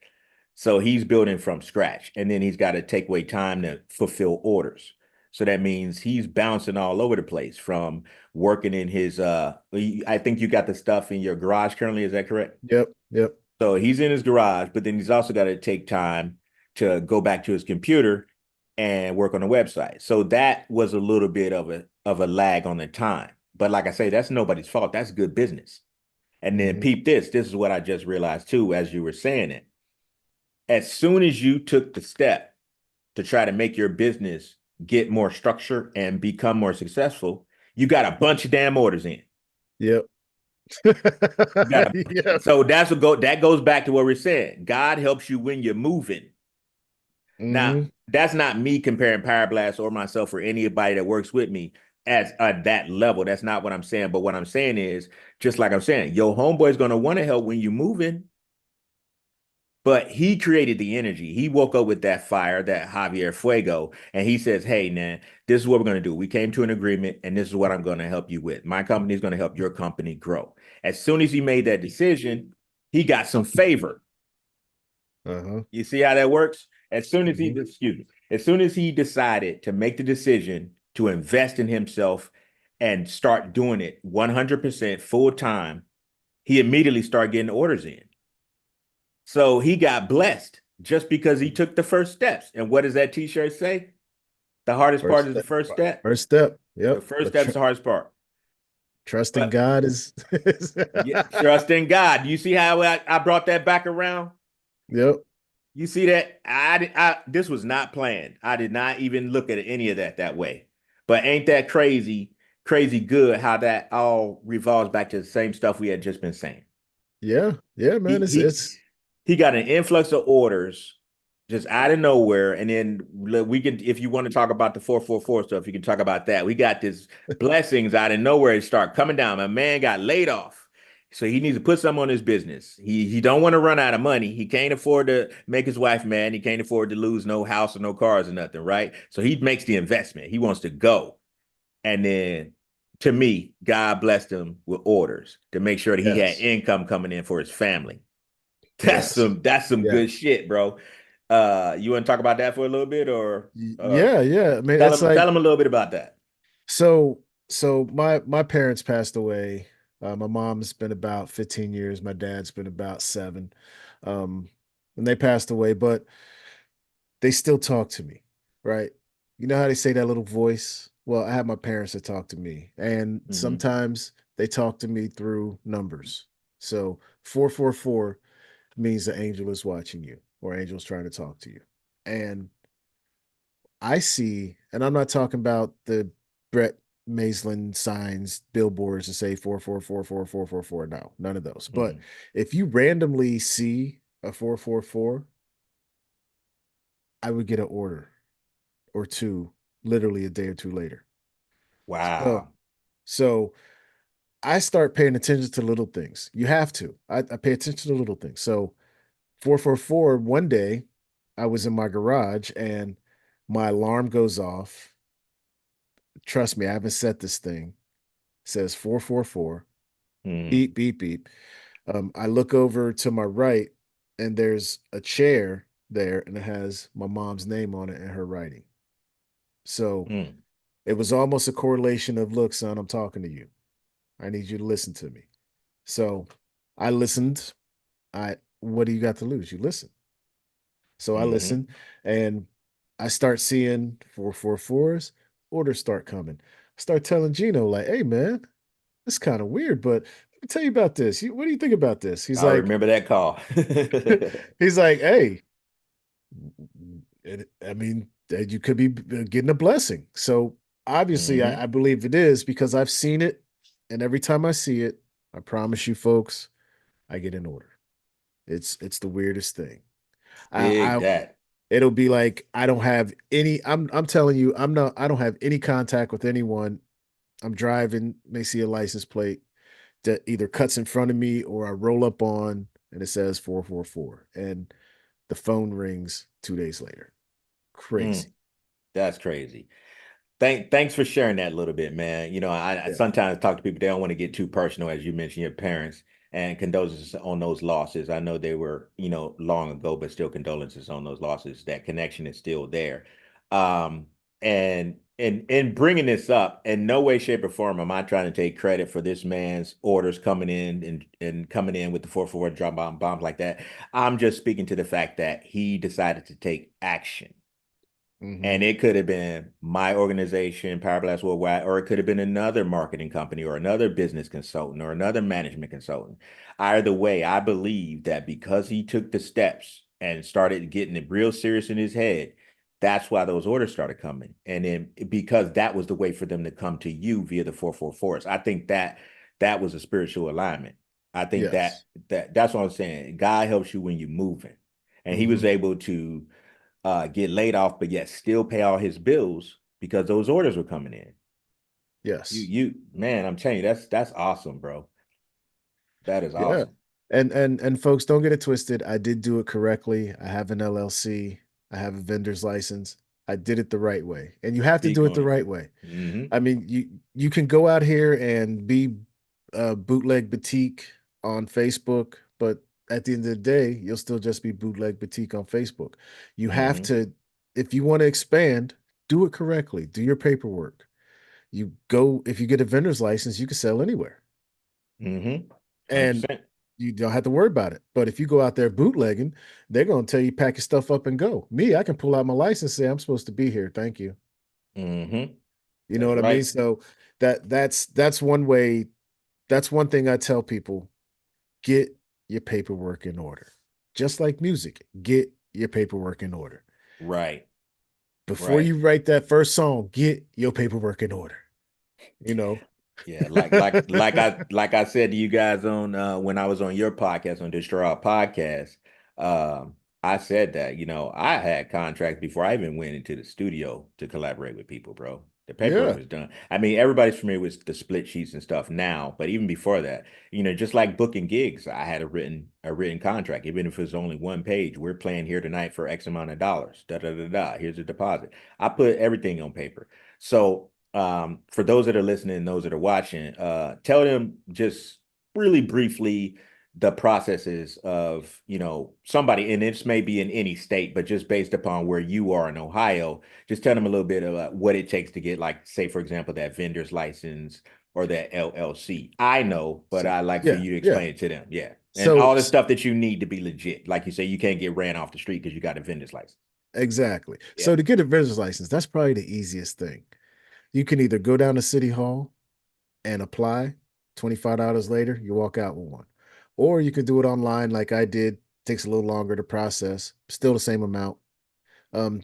So he's building from scratch, and then he's got to take away time to fulfill orders. So that means he's bouncing all over the place from working in his I think you got the stuff in your garage currently, is that correct? Yep. Yep. So he's in his garage, but then he's also got to take time to go back to his computer and work on the website. So that was a little bit of a lag on the time. But like I say, that's nobody's fault. That's good business. And then Hmm. peep this. This is what I just realized too, as you were saying it. As soon as you took the step to try to make your business get more structure and become more successful, you got a bunch of damn orders in. Yep. You got a Yep. so that goes back to what we're saying. God helps you when you're moving. Now, Hmm. that's not me comparing Power Blast or myself or anybody that works with me as at that level. That's not what I'm saying. But what I'm saying is, just like I'm saying, your homeboy's gonna want to help when you're moving, but he created the energy. He woke up with that fire, that Javier Fuego, and he says, "Hey, man, this is what we're gonna do. We came to an agreement, and this is what I'm gonna help you with. My company is gonna help your company grow." As soon as he made that decision, he got some favor. Uh-huh. You see how that works? Hmm. As soon as he decided to make the decision to invest in himself and start doing it 100% full time, he immediately started getting orders in. So he got blessed just because he took the first steps. And what does that t-shirt say? The hardest part First is the step. first step. First step. The Yep. first But step is the hardest part. trusting But God is, yeah, trust in God. You see how I brought that back around? Yep. You see that? This was not planned. I did not even look at any of that way. But ain't that crazy, crazy good how that all revolves back to the same stuff we had just been saying. Yeah. Yeah, He man. he It's he got an influx of orders just out of nowhere. And then we can, if you want to talk about the 444 stuff, you can talk about that. We got this blessings out of nowhere and start coming down. My man got laid off. So he needs to put some on his business. He don't want to run out of money. He can't afford to make his wife mad. He can't afford to lose no house or no cars or nothing, right? So he makes the investment. He wants to go. And then to me, God blessed him with orders to make sure that he had yes. income coming in for his family. Yes. That's some Yeah. good shit, bro. You want to talk about that for a little bit, or Yeah, yeah. I mean, it's like tell him a little bit about that? so my parents passed away. My mom's been about 15 years, my dad's been about 7. Um, and they passed away, but they still talk to me, right? You know how they say that little voice? Well, I have my parents that talk to me, and Hmm. sometimes they talk to me through numbers. So 444 means the angel is watching you or angel's trying to talk to you. And I see, and I'm not talking about the Brett Maisland signs, billboards to say 4444444. No, none of those. But Mhm. if you randomly see a 444, I would get an order or two literally a day or two later. So, Wow. so I start paying attention to little things. You have to. I pay attention to little things. So 444, one day I was in my garage and my alarm goes off. Trust me, I haven't set this thing. It says 444, Mhm. beep, beep, beep. I look over to my right and there's a chair there and it has my mom's name on it and her writing. So Mm. it was almost a correlation of, look, son, I'm talking to you. I need you to listen to me. So I listened. What do you got to lose? You listen. So I Mhm. listen and I start seeing 444s, orders start coming. I start telling Gino, like, hey man, it's kind of weird, but let me tell you about this. What do you think about this? He's I like, remember that call. he's like, hey, I mean, you could be getting a blessing. So obviously, I Mhm. believe it is because I've seen it, and every time I see it, I promise you, folks, I get an order. It's the weirdest thing. Dig I that. it'll be like I don't have any. I'm telling you, I'm not. I don't have any contact with anyone. I'm driving, may see a license plate that either cuts in front of me or I roll up on and it says 444, and the phone rings 2 days later. Mm. Crazy. That's crazy. Thanks for sharing that a little bit, man. I Yeah. sometimes talk to people, they don't want to get too personal, as you mentioned, your parents, and condolences on those losses. I know they were, long ago, but still condolences on those losses. That connection is still there. Um, and in bringing this up, in no way, shape, or form am I trying to take credit for this man's orders coming in and coming in with the 444 drum bombs like that. I'm just speaking to the fact that he decided to take action. Hmm. And it could have been my organization, Power Blast Worldwide, or it could have been another marketing company or another business consultant or another management consultant. Either way, I believe that because he took the steps and started getting it real serious in his head, that's why those orders started coming. And then because that was the way for them to come to you via the 444s. I think that was a spiritual alignment. I think Yes. that's what I'm saying. God helps you when you're moving. And he was Hmm. able to get laid off, but yet still pay all his bills because those orders were coming in. Yes. Man, I'm telling you, that's awesome, bro. That is Yeah. awesome. And folks, don't get it twisted. I did do it correctly. I have an LLC. I have a vendor's license. I did it the right way. And you have to Speak do it on the it. right way. Mm-hmm. I mean, you can go out here and be a bootleg boutique on Facebook, but at the end of the day, you'll still just be bootleg boutique on Facebook. You have Mm-hmm. to, if you want to expand, do it correctly. Do your paperwork. You go, if you get a vendor's license, you can sell anywhere. Mm-hmm. And 100%. you don't have to worry about it. But if you go out there bootlegging, they're going to tell you pack your stuff up and go. Me, I can pull out my license and say I'm supposed to be here. Thank you. Mm-hmm. You know That's what I mean? right. So that's one way. That's one thing I tell people: get your paperwork in order. Just like music, get your paperwork in order. Right. Before Right. you write that first song, get your paperwork in order. You know. Yeah, like I said to you guys on when I was on your podcast on Destroy Our Podcast, I said that, I had contracts before I even went into the studio to collaborate with people, bro. The paperwork Yeah. was done. I mean, everybody's familiar with the split sheets and stuff now, but even before that, just like booking gigs, I had a written contract, even if it was only one page. We're playing here tonight for X amount of dollars. Da da da da. Here's a deposit. I put everything on paper. So for those that are listening and those that are watching, tell them just really briefly the processes of, somebody, and this may be in any state, but just based upon where you are in Ohio, just tell them a little bit about what it takes to get, like, say, for example, that vendor's license or that LLC. I know, but So I like for yeah, you to yeah. explain it to them. Yeah. And So all the stuff that you need to be legit. Like you say, you can't get ran off the street because you got a vendor's license. exactly. Yeah. So to get a vendor's license, that's probably the easiest thing. You can either go down to City Hall and apply. $25 later, you walk out with one. Or you can do it online like I did. Takes a little longer to process, still the same amount.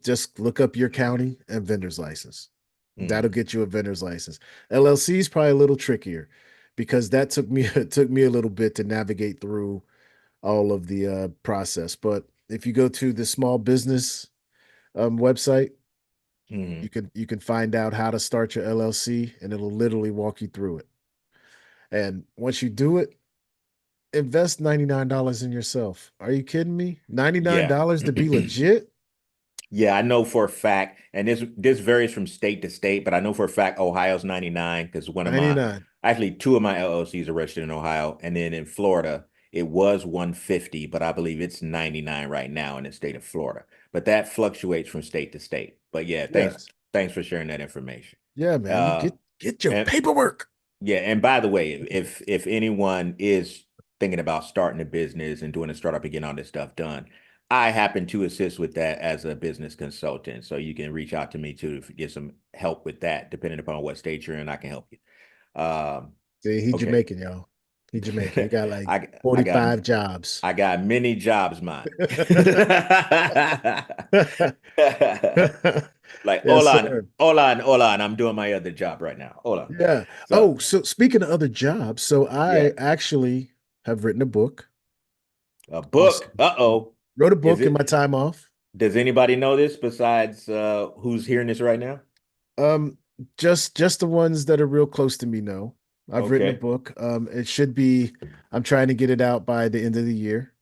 Just look up your county and vendor's license. Mm, That'll get you a vendor's license. LLC is probably a little trickier because that took me it took me a little bit to navigate through all of the process. But if you go to the small business website, mm. you can find out how to start your LLC, and it'll literally walk you through it. And once you do it, invest $99 in yourself. Are you kidding me? Yeah. $99 to be legit? Yeah, I know for a fact, and this varies from state to state, but I know for a fact Ohio's 99 because one of my 99. actually two of my LLCs are registered in Ohio, and then in Florida it was 150, but I believe it's 99 right now in the state of Florida. But that fluctuates from state to state. But yeah, Yes. thanks for sharing that information. Yeah, man. You Uh, get your and paperwork. yeah, and by the way, if anyone is thinking about starting a business and doing a startup and getting all this stuff done, I happen to assist with that as a business consultant. So you can reach out to me too to get some help with that, depending upon what state you're in. I can help you. See, he Okay. Jamaican, y'all. He Jamaican. He got like I I got 45 jobs. I got many jobs, man. Like, Yes, sir. hold on. I'm doing my other job right now. Hold on. Yeah. So, Oh, so speaking of other jobs, so I yeah, actually have written a book. a Also, book. Uh-oh. wrote a Is book in my it? time off. Does anybody know this besides who's hearing this right now? Um, just the ones that are real close to me know. I've written a Okay. book. It should be. I'm trying to get it out by the end of the year.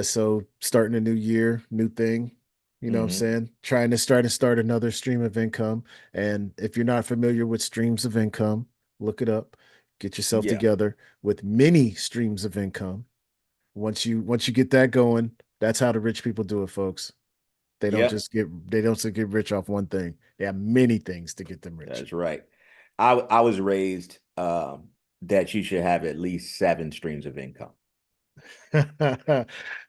So starting a new year, new thing. You know what I'm Hmm. saying? Trying to start another stream of income. And if you're not familiar with streams of income, look it up. Get yourself Yeah. together with many streams of income. Once you get that going, that's how the rich people do it, folks. Yep. They don't just get rich off one thing. They have many things to get them rich. That's right. I was raised that you should have at least seven streams of income.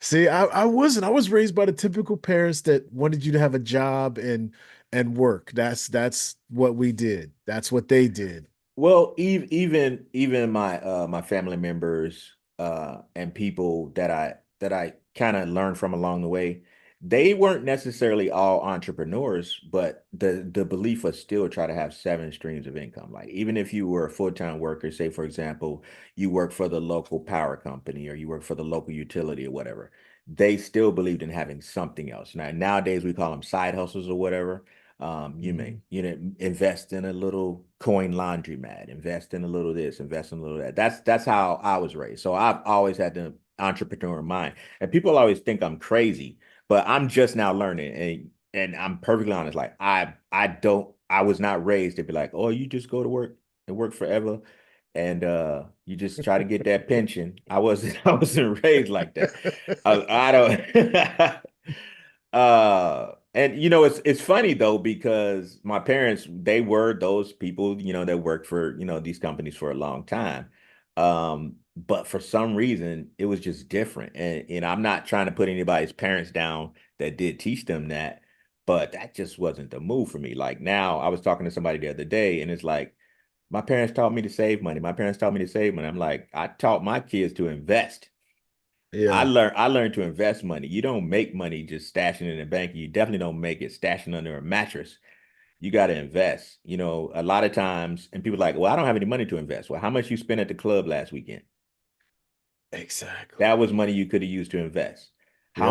See, I wasn't. I was raised by the typical parents that wanted you to have a job and work. That's what we did. That's what they did. Well, even my my family members and people that I kind of learned from along the way, they weren't necessarily all entrepreneurs, but the belief was still try to have seven streams of income. Like even if you were a full-time worker, say for example, you work for the local power company or you work for the local utility or whatever, they still believed in having something else. Now nowadays we call them side hustles or whatever. You may, Mhm. invest in a little coin laundromat, invest in a little this, invest in a little that. That's how I was raised. So I've always had the entrepreneur mind. And people always think I'm crazy, but I'm just now learning. And I'm perfectly honest. Like I was not raised to be like, oh, you just go to work and work forever and you just try to get that pension. I wasn't raised like that. I don't and it's funny though because my parents they were those people that worked for these companies for a long time. But for some reason it was just different, and I'm not trying to put anybody's parents down that did teach them that, but that just wasn't the move for me. Like now I was talking to somebody the other day and it's like my parents taught me to save money. My parents taught me to save money. I'm like, I taught my kids to invest. Yeah, I learned to invest money. You don't make money just stashing it in a bank. You definitely don't make it stashing under a mattress. You got to invest. A lot of times, and people are like, well, I don't have any money to invest. Well, how much you spent at the club last weekend? exactly. That was money you could have used to invest. Yep.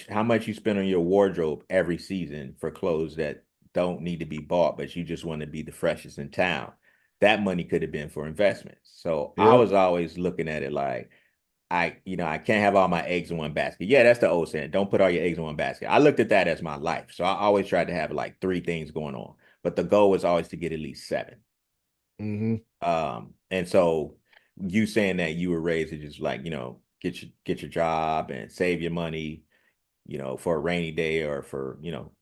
How much you spend on your wardrobe every season for clothes that don't need to be bought, but you just want to be the freshest in town. That money could have been for investments. So I Yep. was always looking at it like I can't have all my eggs in one basket. Yeah, that's the old saying. Don't put all your eggs in one basket. I looked at that as my life. So I always tried to have like three things going on, but the goal was always to get at least seven. Hmm. And so you saying that you were raised to just like, get your job and save your money, for a rainy day or for,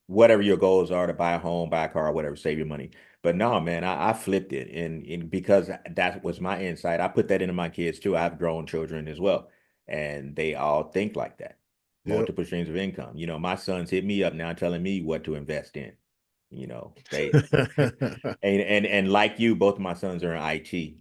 whatever your goals are to buy a home, buy a car, whatever, save your money. But no, man, I flipped it. And because that was my insight, I put that into my kids too. I have grown children as well. And they all think like that. Yep. Multiple streams of income. My sons hit me up now telling me what to invest in. They and like you, both of my sons are in IT,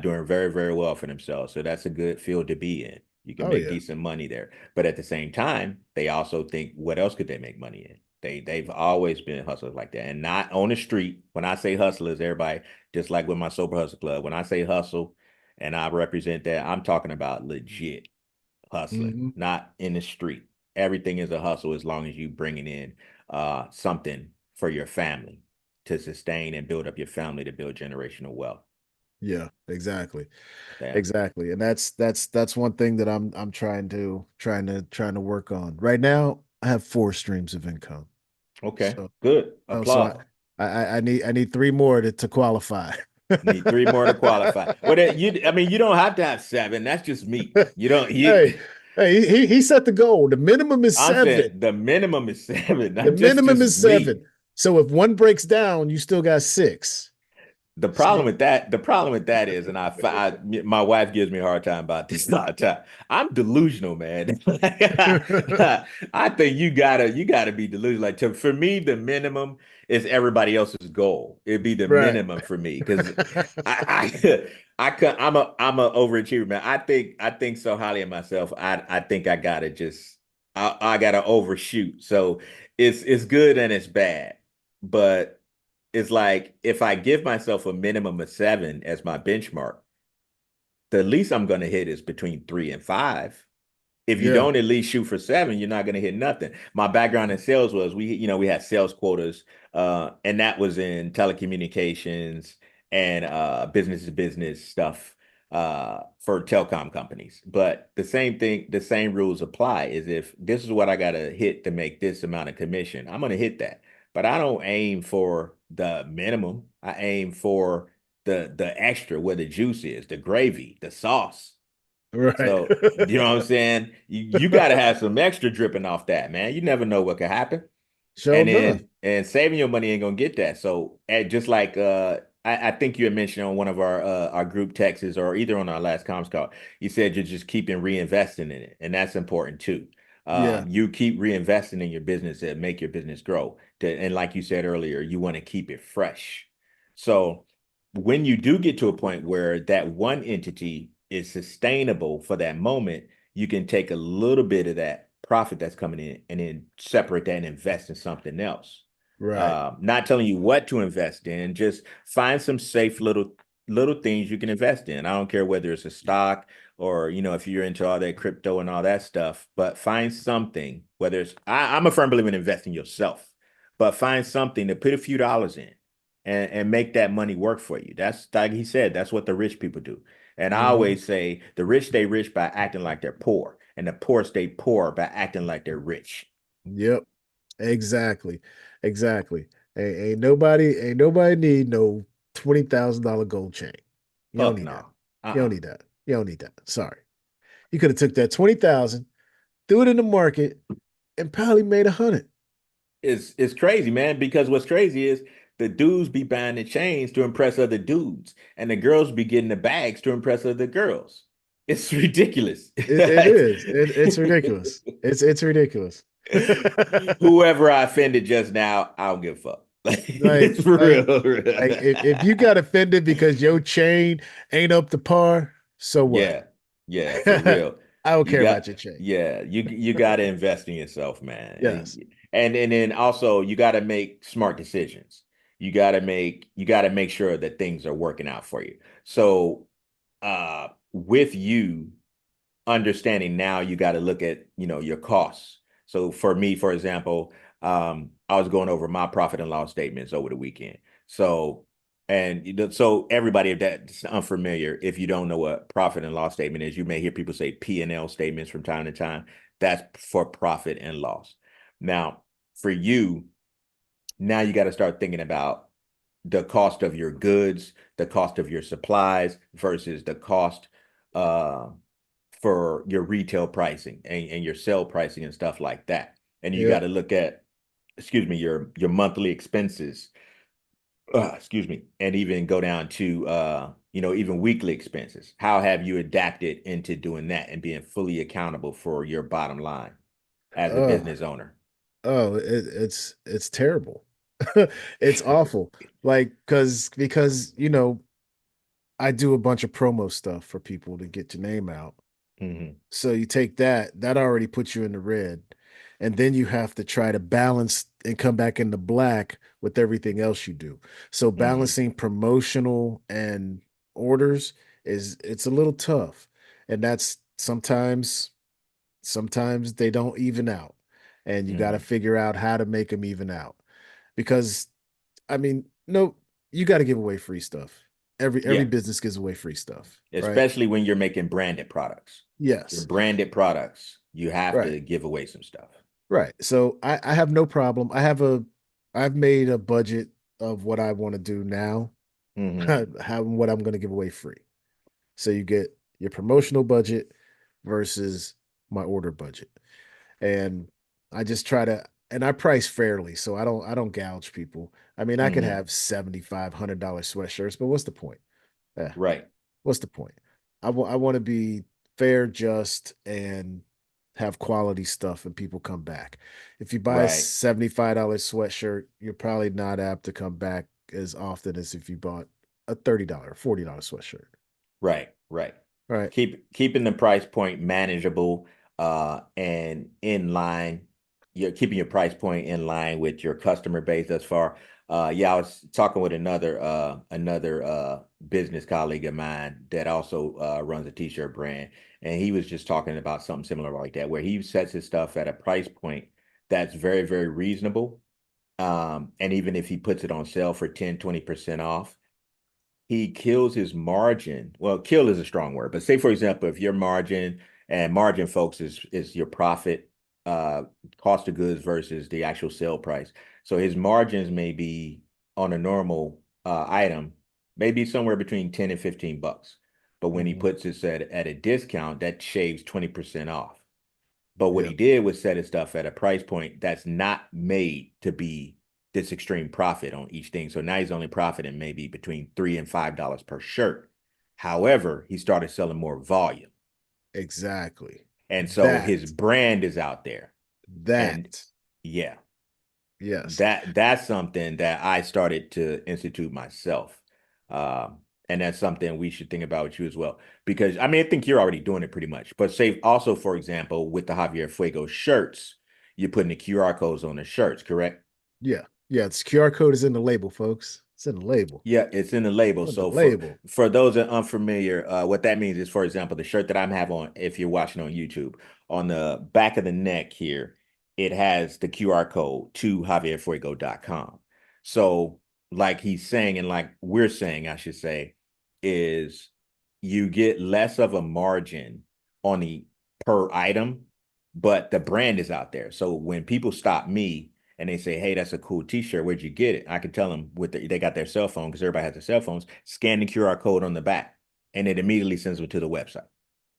doing very, very well for themselves. So that's a good field to be in. You can Oh make yeah. decent money there. But at the same time, they also think, what else could they make money in? They've always been hustlers like that. And not on the street. When I say hustlers, everybody, just like with my Sober Hustle Club, when I say hustle and I represent that, I'm talking about legit hustling, Hmm. not in the street. Everything is a hustle as long as you bringing in something for your family to sustain and build up your family to build generational wealth. Yeah, exactly. Yeah. Exactly. And that's one thing that I'm trying to work on. Right now, I have four streams of income. Okay. So Good. so Applause. I need three more to qualify. Need three more to qualify. Well, I mean, you don't have to have seven. That's just me. You don't. Hey, hey, he set the goal. The minimum is I'm seven. saying the minimum is seven. The Not minimum just is me. seven. So if one breaks down, you still got six. So The problem with that is, and my wife gives me a hard time about this all the time. I'm delusional, man. I think you gotta be delusional. Like for me, the minimum is everybody else's goal. It'd be the right. minimum for me because I'm a overachiever, man. I think so highly of myself. I think I gotta just I gotta overshoot. So it's good and it's bad, but it's like if I give myself a minimum of seven as my benchmark, the least I'm going to hit is between 3 and 5. If you Yeah. don't at least shoot for seven, you're not going to hit nothing. My background in sales was we had sales quotas, and that was in telecommunications and business to business stuff for telecom companies. But the same thing, the same rules apply. Is if this is what I got to hit to make this amount of commission, I'm going to hit that. But I don't aim for the minimum. I aim for the extra, where the juice is, the gravy, the sauce. Right. So, you know what I'm saying? You got to have some extra dripping off that, man. You never know what could happen. Show And enough. and saving your money ain't gonna get that. So just like I think you had mentioned on one of our group texts or either on our last comms call, you said you're just keeping reinvesting in it, and that's important too. Yeah. You keep reinvesting in your business and make your business grow. And like you said earlier, you want to keep it fresh. So when you do get to a point where that one entity is sustainable for that moment, you can take a little bit of that profit that's coming in and then separate that and invest in something else. Right. Not telling you what to invest in, just find some safe little things you can invest in. I don't care whether it's a stock or if you're into all that crypto and all that stuff, but find something, whether it's I'm a firm believer in investing yourself, but find something to put a few dollars in and make that money work for you. That's like he said, that's what the rich people do. And I Hmm. always say the rich stay rich by acting like they're poor, and the poor stay poor by acting like they're rich. Yep. Exactly. Exactly. Ain't nobody need no $20,000 gold chain. You don't Fuck need that. no. You don't Uh-uh. need that. You don't need that. Sorry. You could have took that 20,000, threw it in the market, and probably made 100. It's crazy, man, because what's crazy is the dudes be buying the chains to impress other dudes, and the girls be getting the bags to impress other girls. It's ridiculous. It is. It's ridiculous. It's ridiculous. Whoever I offended just now, I don't give a fuck. Like, like it's for like real. if you got offended because your chain ain't up to par, so what? Yeah, yeah, for I real. don't You care got about your chain. yeah, you got to invest in yourself, man. Yes. And then also you got to make smart decisions. You got to make sure that things are working out for you. So, with you understanding now, you got to look at, your costs. So for me, for example, I was going over my profit and loss statements over the weekend. So, and so everybody that's unfamiliar, if you don't know what profit and loss statement is, you may hear people say P&L statements from time to time. That's for profit and loss. Now, for you, now you got to start thinking about the cost of your goods, the cost of your supplies versus the cost uh, for your retail pricing and your sale pricing and stuff like that. And you got Yep. to look at, excuse me, your monthly expenses, excuse me, and even go down to even weekly expenses. How have you adapted into doing that and being fully accountable for your bottom line as a Oh, business owner? it's terrible. It's awful. Like, because I do a bunch of promo stuff for people to get your name out. Hmm. So you take that, that already puts you in the red. And then you have to try to balance and come back in the black with everything else you do. So Hmm. balancing promotional and orders is it's a little tough. And that's sometimes they don't even out. And you got to Hmm. figure out how to make them even out. Because I mean, no, you got to give away free stuff. Every Yeah, business gives away free stuff, right? especially when you're making branded products. Your Yes. branded products, you have Right. to give away some stuff. Right. So I have no problem. I've made a budget of what I want to do now, Hmm. how what I'm going to give away free. So you get your promotional budget versus my order budget. And I just try to and I price fairly, so I don't gouge people. I mean, I could Hmm. have $7,500 sweatshirts, but what's the point? Eh, Right. what's the point? I want to be fair, just, and have quality stuff, and people come back. If you buy a Right. $75 sweatshirt, you're probably not apt to come back as often as if you bought a $30, $40 sweatshirt. Right. Right. All right. Keeping the price point manageable, and in line. You're keeping your price point in line with your customer base thus far. Yeah, I was talking with another business colleague of mine that also runs a t-shirt brand, and he was just talking about something similar like that, where he sets his stuff at a price point that's very, very reasonable. And even if he puts it on sale for 10, 20% off, he kills his margin. Well, kill is a strong word, but say for example, if your margin, and margin, folks, is your profit, uh, cost of goods versus the actual sale price. So his margins may be on a normal item, maybe somewhere between 10 and $15. But when he Mhm. puts it at a discount, that shaves 20% off. But what Yeah, he did was set his stuff at a price point that's not made to be this extreme profit on each thing. So now he's only profiting maybe between $3 and $5 per shirt. However, he started selling more volume. exactly. And so That his brand is out there. And that yeah, yes. that's something that I started to institute myself. And that's something we should think about with you as well. Because I mean, I think you're already doing it pretty much. But say also, for example, with the Javier Fuego shirts, you're putting the QR codes on the shirts, correct? Yeah. Yeah, it's QR code is in the label, folks. It's in the label. Yeah, it's in the label. In the So label. for those that are unfamiliar, what that means is, for example, the shirt that I'm have on, if you're watching on YouTube, on the back of the neck here, it has the QR code to javierfuego.com. So, like he's saying, and like we're saying, I should say, is you get less of a margin on the per item, but the brand is out there. So when people stop me and they say, "Hey, that's a cool T-shirt. Where'd you get it?" I can tell them they got their cell phone, because everybody has their cell phones. Scan the QR code on the back, and it immediately sends them to the website.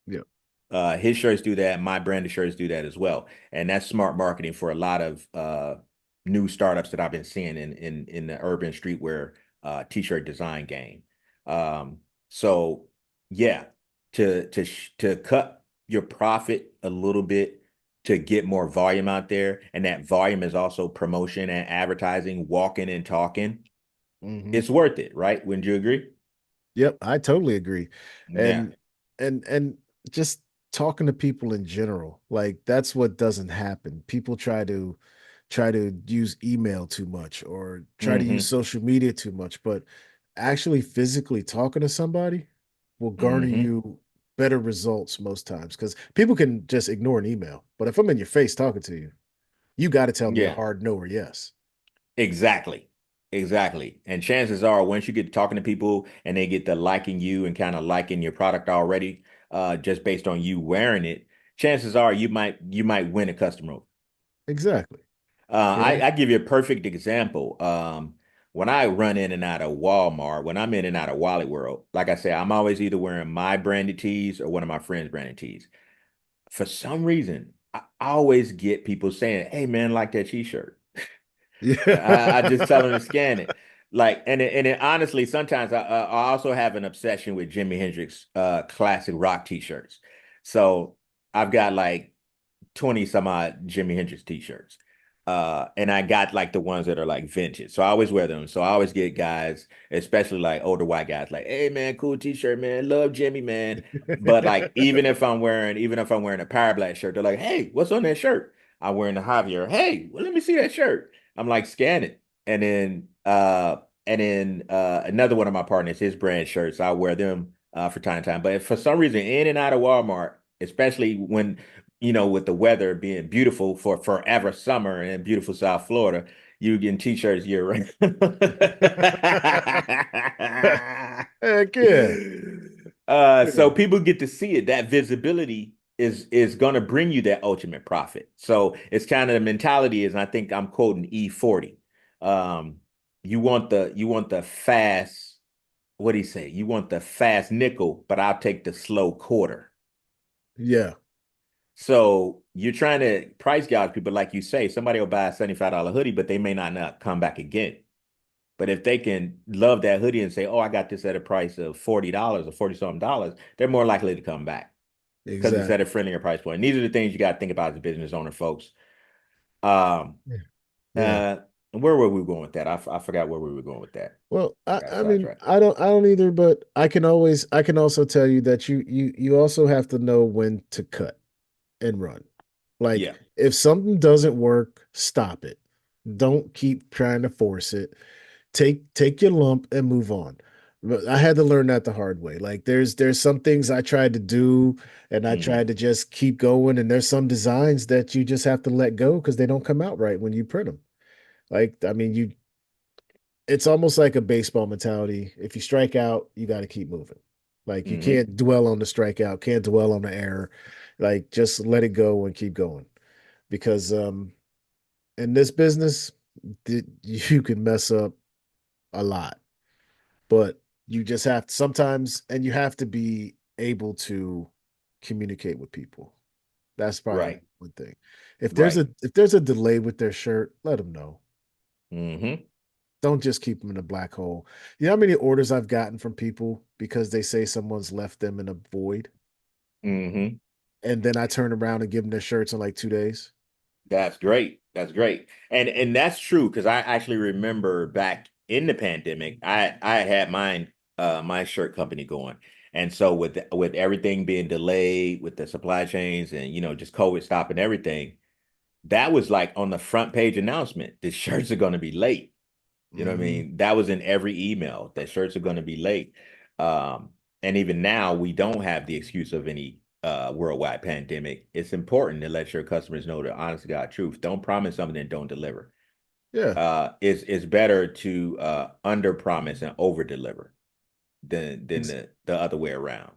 Yeah. His shirts do that. My branded shirts do that as well, and that's smart marketing for a lot of new startups that I've been seeing in the urban streetwear T-shirt design game. Um, so yeah, to cut your profit a little bit to get more volume out there, and that volume is also promotion and advertising, walking and talking. Hmm. It's worth it, right? Wouldn't you agree? Yep, I totally agree. Yeah. And just talking to people in general, like that's what doesn't happen. People try to use email too much or try to use Mm-hmm. social media too much, but actually physically talking to somebody will garner Mm-hmm. you better results most times because people can just ignore an email. But if I'm in your face talking to you, you got to tell me a Yeah. hard no or yes. Exactly. Exactly. And chances are, once you get talking to people and they get to liking you and kind of liking your product already, just based on you wearing it, chances are you might win a customer over. Exactly. You I, know? I give you a perfect example. When I run in and out of Walmart, when I'm in and out of Wally World, like I say, I'm always either wearing my branded tees or one of my friends' branded tees. For some reason, I always get people saying, "Hey man, I like that t-shirt." I just tell them to Yeah. scan it. Like, and it honestly, sometimes I also have an obsession with Jimi Hendrix classic rock t-shirts. So I've got like 20 some odd Jimi Hendrix t-shirts. And I got like the ones that are like vintage. So I always wear them. So I always get guys, especially like older white guys, like, hey man, cool t-shirt, man. Love Jimmy, man. But like even if I'm wearing a Power Black shirt, they're like, hey, what's on that shirt? I'm wearing the Javier. Hey, well, let me see that shirt. I'm like, scan it. And then another one of my partners, his brand shirts, I wear them for time to time. But if for some reason in and out of Walmart, especially when with the weather being beautiful for forever summer in beautiful South Florida, you getting t-shirts year round. Heck yeah. So Yeah. people get to see it. That visibility is going to bring you that ultimate profit. So it's kind of the mentality is, and I think I'm quoting E40. Um, you want the fast, what do you say? You want the fast nickel, but I'll take the slow quarter. Yeah. So you're trying to price gouge people, like you say, somebody will buy a $75 hoodie, but they may not come back again. But if they can love that hoodie and say, oh, I got this at a price of $40 or 40 something dollars, they're more likely to come back because it's at a Exactly. friendlier price point. And these are the things you got to think about as a business owner, folks. Um, Yeah. Yeah. uh, where were we going with that? I forgot where we were going with that. Well, I I, got I mean, sidetracked. I don't either, but I can also tell you that you also have to know when to cut and run. Like Yeah. if something doesn't work, stop it. Don't keep trying to force it. Take your lump and move on. But I had to learn that the hard way. Like there's some things I tried to do and I tried Hmm. to just keep going, and there's some designs that you just have to let go because they don't come out right when you print them. Like I mean, you it's almost like a baseball mentality. If you strike out, you got to keep moving. Like you Hmm. can't dwell on the strikeout, can't dwell on the error. Like just let it go and keep going. Because in this business, you can mess up a lot, but you just have to sometimes, and you have to be able to communicate with people. That's probably the Right. one thing. Right. If there's a delay with their shirt, let them know. Hmm. Don't just keep them in a black hole. You know how many orders I've gotten from people because they say someone's left them in a void, Hmm. and then I turn around and give them their shirts in like 2 days. That's great. That's great. And that's true because I actually remember back in the pandemic, I had my shirt company going. And so with everything being delayed with the supply chains and just COVID stopping everything, that was like on the front page announcement. The shirts are going to be late. You know what I Hmm. mean? That was in every email that shirts are going to be late. Um, and even now, we don't have the excuse of any worldwide pandemic. It's important to let your customers know the honest to God truth. Don't promise something and don't deliver. Yeah, It's better to under promise and over deliver than ex- the other way around.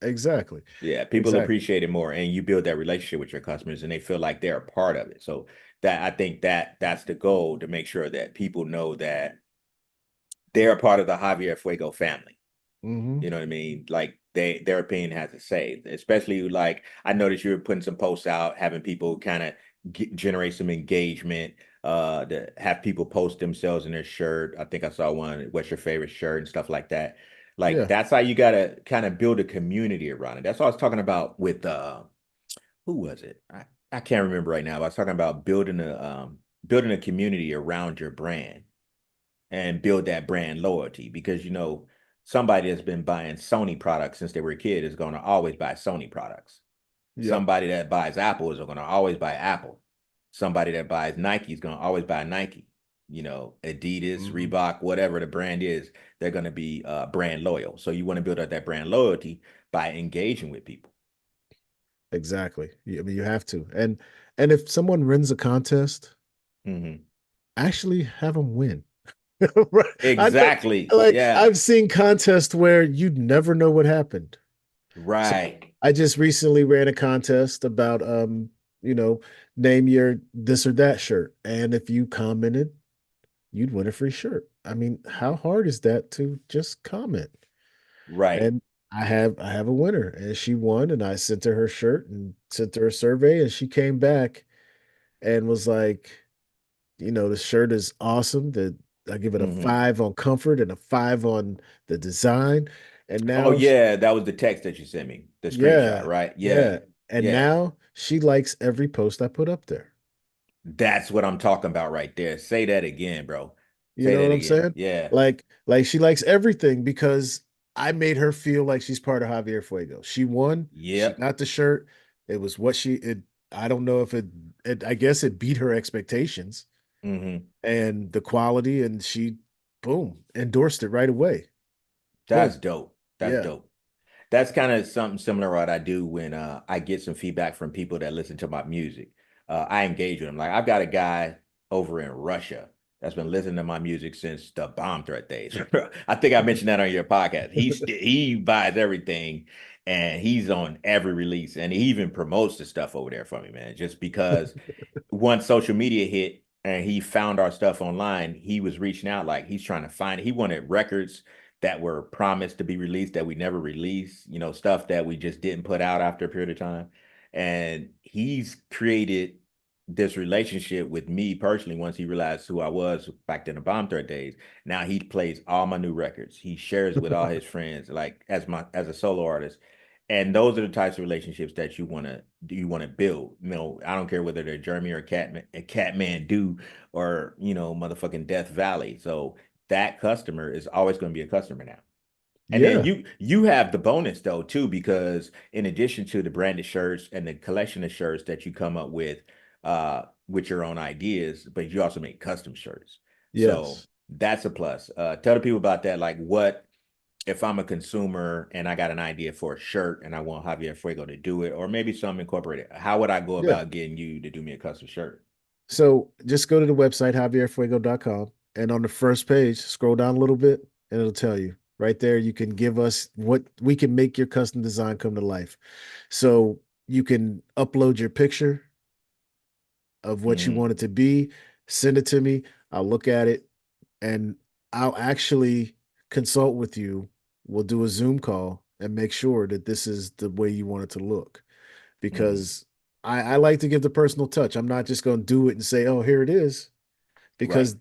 exactly, Yeah, people exactly. appreciate it more, and you build that relationship with your customers, and they feel like they're a part of it. So that I think that's the goal to make sure that people know that they're a part of the Javier Fuego family. Hmm. You know what I mean? Like their opinion has to say, especially like I noticed you were putting some posts out, having people kind of generate some engagement, to have people post themselves in their shirt. I think I saw one, what's your favorite shirt and stuff like that. Like Yeah, that's how you gotta kind of build a community around it. That's what I was talking about with who was it? I can't remember right now, but I was talking about building a community around your brand and build that brand loyalty because somebody that's been buying Sony products since they were a kid is going to always buy Sony products. yep. Somebody that buys Apple is going to always buy Apple. Somebody that buys Nike is going to always buy Nike. Adidas, Hmm. Reebok, whatever the brand is, they're going to be brand loyal. So you want to build up that brand loyalty by engaging with people. Exactly. I mean, you have to. And if someone wins a contest, Hmm. actually have them win. Right. I know, Exactly. like Yeah. I've seen contests where you'd never know what happened. So Right. I just recently ran a contest about you know, name your this or that shirt. And if you commented, you'd win a free shirt. I mean, how hard is that to just comment? Right. And I have a winner and she won, and I sent her shirt and sent her a survey, and she came back and was like, the shirt is awesome. I give it a Hmm. 5 on comfort and a 5 on the design. And Oh now yeah, that was the text that you sent me, the screenshot, yeah, right? Yeah. yeah. And Yeah. now she likes every post I put up there. That's what I'm talking about right there. Say that again, bro. You Say know that what I'm again. saying? Yeah. Like she likes everything because I made her feel like she's part of Javier Fuego. She won. She Yep. got the shirt. It was what she it I don't know if I guess it beat her expectations Hmm. and the quality, and she boom endorsed it right away. That's Boom. dope. That's Yeah. dope. That's kind of something similar what I do when I get some feedback from people that listen to my music. I engage with them. Like I've got a guy over in Russia that's been listening to my music since the bomb threat days. I think I mentioned that on your podcast. He buys everything and he's on every release and he even promotes the stuff over there for me, man. Just because once social media hit and he found our stuff online, he was reaching out like he's trying to find it. He wanted records that were promised to be released that we never released, stuff that we just didn't put out after a period of time. And he's created this relationship with me personally once he realized who I was back in the bomb threat days. Now he plays all my new records. He shares with all his friends, like as a solo artist. And those are the types of relationships that you want to build. I don't care whether they're Jeremy or Catman Do or motherfucking Death Valley. So that customer is always going to be a customer now. And then Yeah. you have the bonus though too, because in addition to the branded shirts and the collection of shirts that you come up with your own ideas, but you also make custom shirts. So Yes. that's a plus. Tell the people about that, like what if I'm a consumer and I got an idea for a shirt and I want Javier Fuego to do it, or maybe some incorporated. How would I go Yeah. about getting you to do me a custom shirt? So just go to the website, javierfuego.com, and on the first page, scroll down a little bit, and it'll tell you right there. You can give us what we can make your custom design come to life. So you can upload your picture of what you Hmm. want it to be, send it to me. I'll look at it, and I'll actually consult with you. We'll do a Zoom call and make sure that this is the way you want it to look Hmm. because I like to give the personal touch. I'm not just going to do it and say, oh, here it is, Right. because,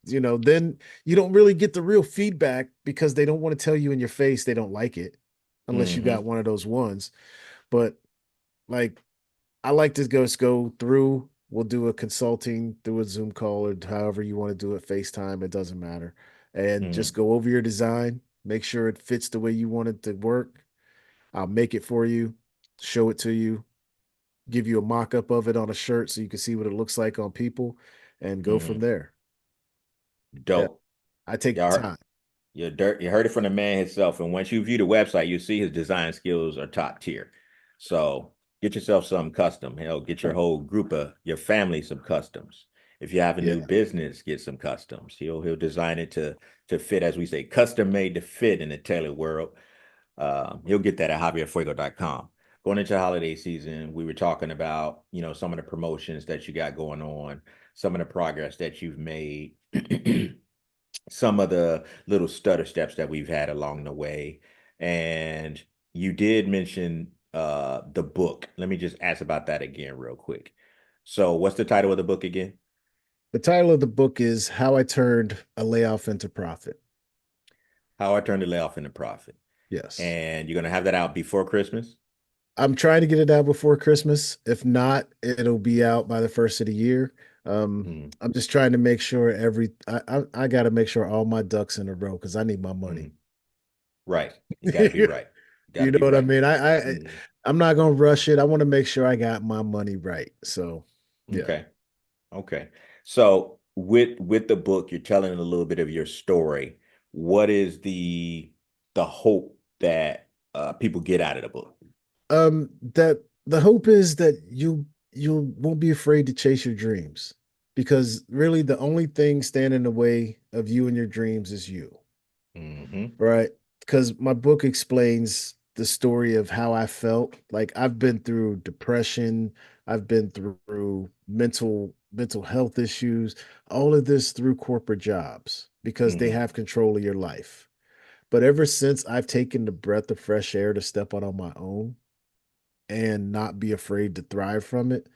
then you don't really get the real feedback because they don't want to tell you in your face they don't like it unless you got Hmm. one of those ones. But like, I like to go through. We'll do a consulting through a Zoom call or however you want to do it, FaceTime, it doesn't matter. And just Hmm. go over your design, make sure it fits the way you want it to work. I'll make it for you, show it to you, give you a mock up of it on a shirt so you can see what it looks like on people and go from Hmm. there. Yeah, Dope. I take the Y'all heard, time. you heard it from the man himself. And once you view the website, you see his design skills are top tier. So get yourself some custom. Hell, get your whole group of your family some customs. If you have a new Yeah. business, get some customs. He'll design it to fit, as we say, custom made to fit in the tailored world. He'll get that at javierfuego.com. Going into holiday season, we were talking about, some of the promotions that you got going on, some of the progress that you've made, some of the little stutter steps that we've had along the way. And you did mention the book. Let me just ask about that again real quick. So what's the title of the book again? The title of the book is How I Turned a Layoff into Profit. How I Turned the Layoff into Profit. Yes. And you're gonna have that out before Christmas? I'm trying to get it out before Christmas. If not, it'll be out by the first of the year. Mm, I'm just trying to make sure I got to make sure all my ducks in a row because I need my money. mm. Right. You gotta be right. You You gotta know be what I right. mean? Mm. I'm not gonna rush it. I want to make sure I got my money right. So yeah. Okay. Okay. So with the book, you're telling a little bit of your story. What is the hope that people get out of the book? That the hope is that you won't be afraid to chase your dreams because really the only thing standing in the way of you and your dreams is you, Hmm. right? Because my book explains the story of how I felt. Like I've been through depression, I've been through mental health issues, all of this through corporate jobs because they Hmm. have control of your life. But ever since I've taken the breath of fresh air to step out on my own and not be afraid to thrive from it,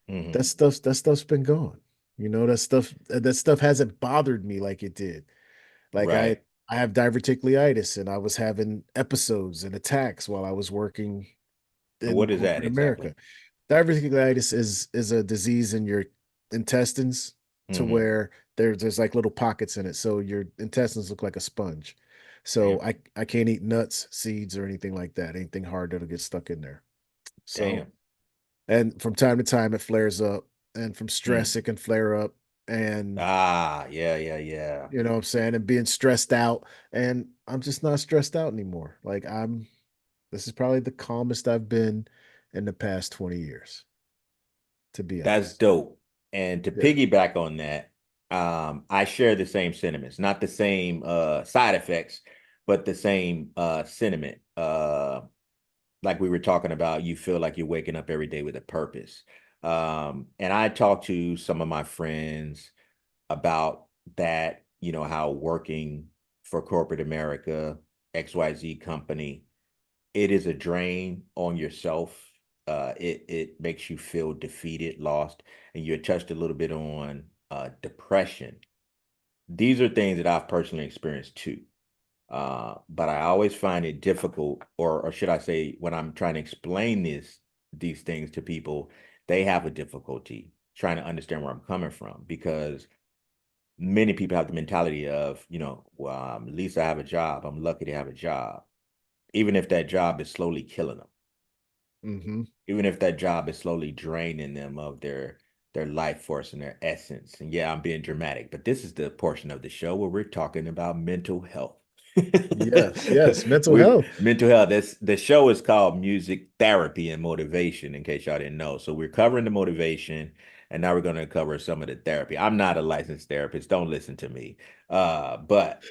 Hmm. that stuff's been gone. That stuff hasn't bothered me like it did. Like Right. I have diverticulitis and I was having episodes and attacks while I was working And in what is that corporate exactly? America. Diverticulitis is a disease in your intestines to Hmm. where there's like little pockets in it, so your intestines look like a sponge. So Damn. I can't eat nuts, seeds, or anything like that. Anything hard that'll get stuck in there. So Damn. and from time to time it flares up, and from Mm. stress it can flare up, and Ah, yeah, yeah, yeah. you know what I'm saying, and being stressed out, and I'm just not stressed out anymore. Like I'm this is probably the calmest I've been in the past 20 years, to be That's honest. dope. And to Yeah. piggyback on that, I share the same sentiments, not the same side effects, but the same sentiment. Like we were talking about, you feel like you're waking up every day with a purpose. And I talked to some of my friends about that, how working for corporate America, XYZ company, it is a drain on yourself. It makes you feel defeated, lost, and you touched a little bit on depression. These are things that I've personally experienced too. But I always find it difficult, or should I say, when I'm trying to explain these things to people, they have a difficulty trying to understand where I'm coming from because many people have the mentality of, well, at least I have a job. I'm lucky to have a job, even if that job is slowly killing them, Mm-hmm. even if that job is slowly draining them of their life force and their essence. And yeah, I'm being dramatic, but this is the portion of the show where we're talking about mental health. Yes, yes, mental we health. mental health. This the show is called Music Therapy and Motivation, in case y'all didn't know. So we're covering the motivation, and now we're going to cover some of the therapy. I'm not a licensed therapist. Don't listen to me. But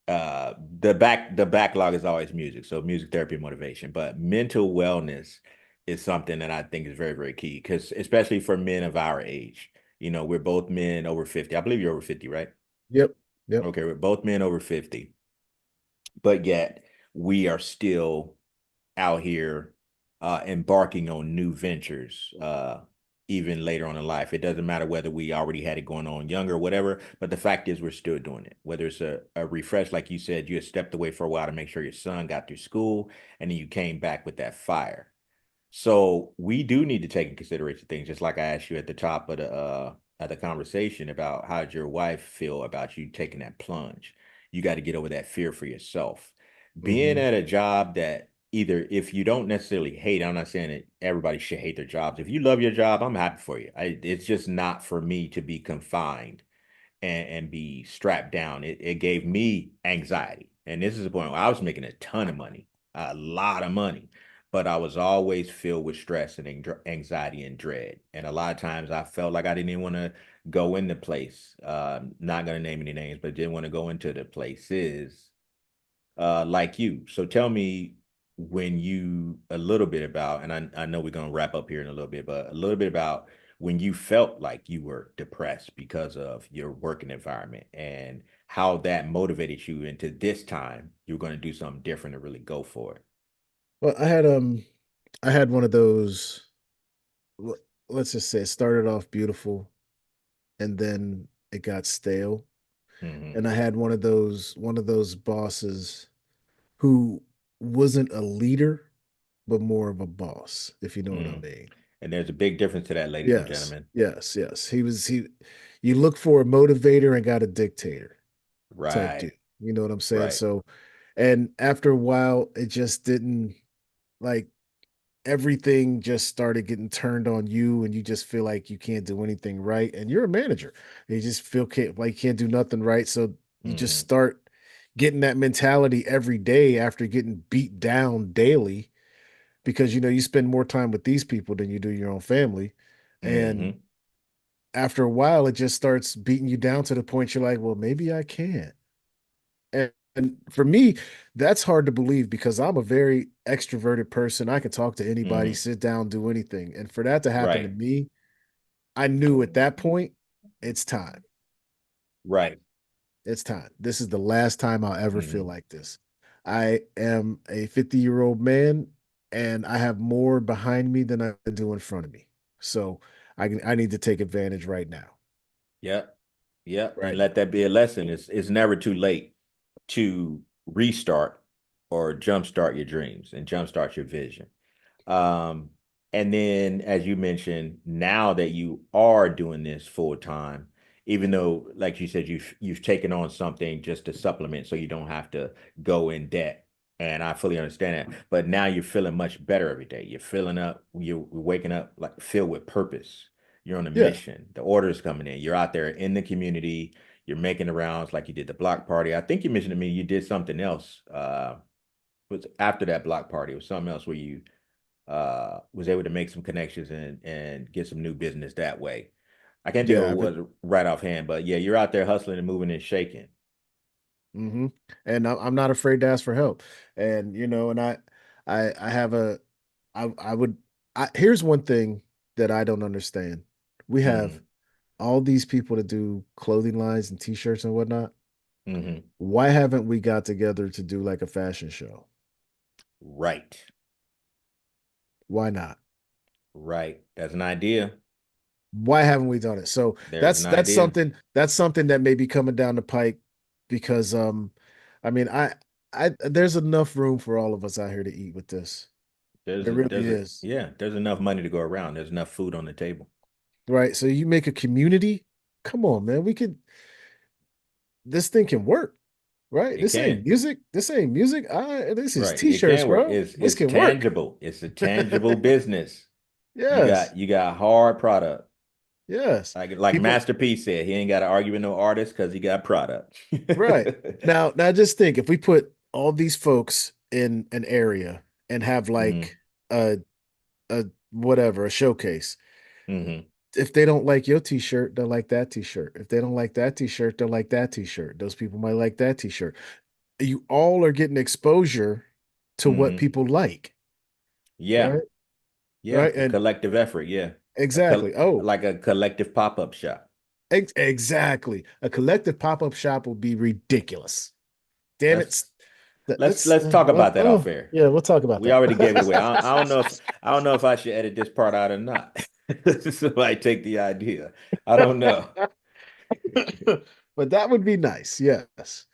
the backlog is always music. So music therapy and motivation. But mental wellness is something that I think is very, very key because especially for men of our age. We're both men over 50. I believe you're over 50, right? Yep, yep. Okay, we're both men over 50, but yet we are still out here embarking on new ventures even later on in life. It doesn't matter whether we already had it going on younger or whatever, but the fact is we're still doing it. Whether it's a refresh, like you said, you had stepped away for a while to make sure your son got through school, and then you came back with that fire. So we do need to take in consideration things, just like I asked you at the top of the conversation about how did your wife feel about you taking that plunge. You got to get over that fear for yourself. Being Mm-hmm. at a job that either if you don't necessarily hate, I'm not saying that everybody should hate their jobs. If you love your job, I'm happy for you. It's just not for me to be confined and be strapped down. It gave me anxiety. And this is the point where I was making a ton of money, a lot of money, but I was always filled with stress and anxiety and dread. And a lot of times I felt like I didn't even want to go in the place. Not going to name any names, but didn't want to go into the places like you. So tell me when you a little bit about, and I know we're gonna wrap up here in a little bit, but a little bit about when you felt like you were depressed because of your working environment and how that motivated you into this time you're gonna do something different to really go for it. Well, I had one of those, l- let's just say it started off beautiful and then it got stale. Hmm. And I had one of those bosses who wasn't a leader, but more of a boss, if you know what I Mm. mean. And there's a big difference to that, ladies and Yes, gentlemen. yes, yes. He you look for a motivator and got a dictator type Right, dude. You know what I'm saying? right. So, and after a while, it just didn't, like, everything just started getting turned on you, and you just feel like you can't do anything right. And you're a manager. And you just feel like you can't do nothing right. So you just Hmm. start getting that mentality every day after getting beat down daily, because you spend more time with these people than you do your own family. And Hmm. after a while, it just starts beating you down to the point you're like, well, maybe I can. And for me, that's hard to believe because I'm a very extroverted person. I can talk to anybody, Hmm. sit down, do anything. And for that to happen to Right, me, I knew at that point, it's time. right. It's time. This is the last time I'll ever feel Hmm. like this. I am a 50-year-old man and I have more behind me than I do in front of me. So I need to take advantage right now. Yep. Yep. And Right let now. that be a lesson. It's never too late to restart or jumpstart your dreams and jumpstart your vision. Um, And then, as you mentioned, now that you are doing this full time, even though, like you said, you've taken on something just to supplement, so you don't have to go in debt. And I fully understand that. But now you're feeling much better every day. You're filling up. You're waking up like filled with purpose. You're on a Yeah, mission. The orders coming in. You're out there in the community. You're making the rounds like you did the block party. I think you mentioned to me you did something else. Was after that block party. It was something else where you was able to make some connections and get some new business that way. I can't think of yeah. what it was right offhand, but yeah, you're out there hustling and moving and shaking. hmm And I'm not afraid to ask for help. And and I have a, I would, here's one thing that I don't understand. We have Hmm. all these people to do clothing lines and t-shirts and whatnot. Hmm. Why haven't we got together to do like a fashion show? Right. Why not? Right. That's an idea. Why haven't we done it? So There's that's an that's idea. something that's something that may be coming down the pike because I mean I there's enough room for all of us out here to eat with this. There really There's a is. yeah, there's enough money to go around. There's enough food on the table. Right. So you make a community. Come on, man. We could this thing can work, right? It This ain't can. music. This ain't music. This is Right. It t-shirts, can work. bro. This It's can work. tangible. It's a tangible business. Yes. You got hard product. Yes. Like People, Master P said, he ain't got to argue with no artist because he got product. right. Now just think if we put all these folks in an area and have Hmm. like a whatever, a showcase. Hmm. If they don't like your t-shirt, they'll like that t-shirt. If they don't like that t-shirt, they'll like that t-shirt. Those people might like that t-shirt. You all are getting exposure to what Hmm. people like, Yeah. right? Yeah. Right? A And collective effort. Yeah. exactly. Oh, Like a collective pop-up shop. exactly. A collective pop-up shop will be ridiculous. Damn Let's it. Let's let's talk well, about that off oh, air. yeah, we'll talk about We already gave it away. that. I don't know if I should edit this part out or not. Somebody take the idea. I don't know. But that would be nice. Yes.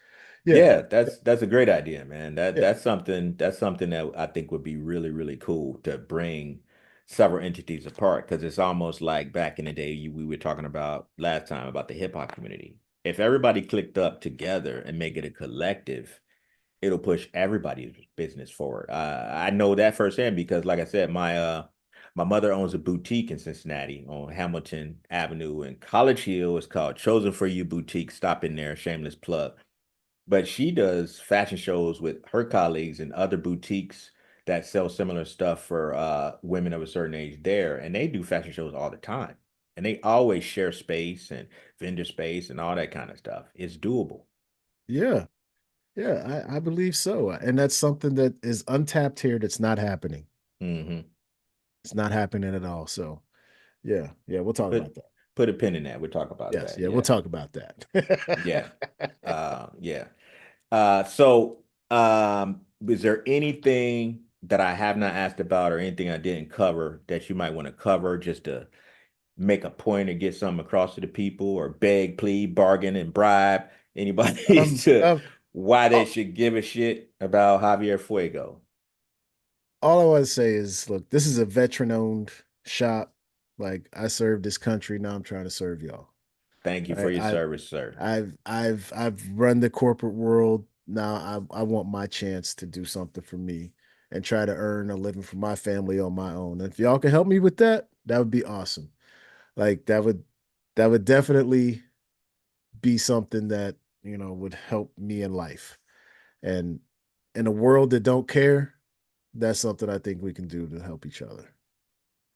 Yeah. Yeah, that's a great idea, man. Yeah. That's something that I think would be really, really cool to bring several entities apart because it's almost like back in the day we were talking about last time about the hip hop community. If everybody clicked up together and make it a collective, it'll push everybody's business forward. I know that firsthand because, like I said, my mother owns a boutique in Cincinnati on Hamilton Avenue in College Hill. It's called Chosen for You Boutique. Stop in there, shameless plug. But she does fashion shows with her colleagues and other boutiques that sell similar stuff for women of a certain age there, and they do fashion shows all the time. And they always share space and vendor space and all that kind of stuff. It's doable. Yeah. Yeah, I believe so. And that's something that is untapped here that's not happening. Hmm. It's not happening at all. So yeah, yeah, we'll talk about Put that. put a pin in that. We'll talk about Yes, that. yeah, we'll Yeah. talk about Yeah. that. Yeah. So is there anything that I have not asked about or anything I didn't cover that you might want to cover just to make a point or get something across to the people or beg, plead, bargain, and bribe anybody um, to um, why they all, should give a shit about Javier Fuego? all I want to say is, look, this is a veteran-owned shop. Like I served this country, now I'm trying to serve y'all. Thank you for Right? your service, sir. I've run the corporate world. Now I want my chance to do something for me and try to earn a living for my family on my own. And if y'all can help me with that, that would be awesome. Like that would definitely be something that, would help me in life. And in a world that don't care, that's something I think we can do to help each other.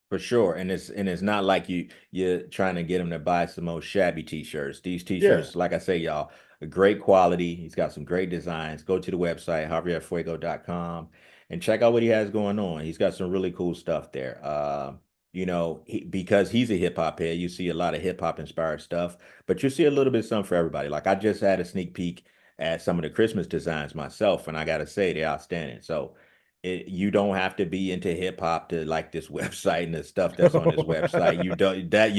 For sure. And it's not like you're trying to get him to buy some old shabby t-shirts. These Yeah. t-shirts, like I say, y'all, a great quality. He's got some great designs. Go to the website, javierfuego.com, and check out what he has going on. He's got some really cool stuff there. Because he's a hip hop head, you see a lot of hip hop inspired stuff, but you see a little bit of something for everybody. Like I just had a sneak peek at some of the Christmas designs myself, and I gotta say they're outstanding. So you don't have to be into hip hop to like this website and the stuff that's on this website. You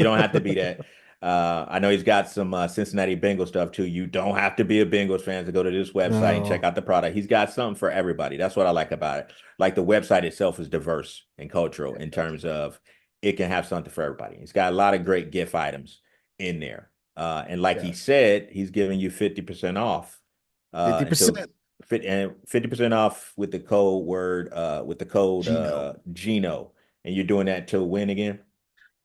don't have to be that. I know he's got some Cincinnati Bengals stuff too. You don't have to be a Bengals fan to go to this website and check No. out the product. He's got something for everybody. That's what I like about it. Like the website itself is diverse and cultural in terms of it can have something for everybody. It's got a lot of great gift items in there. And like he Yes. said, he's giving you 50% off until 50%. 50% off with the code word with the code Gino. Gino. And you're doing that till when again?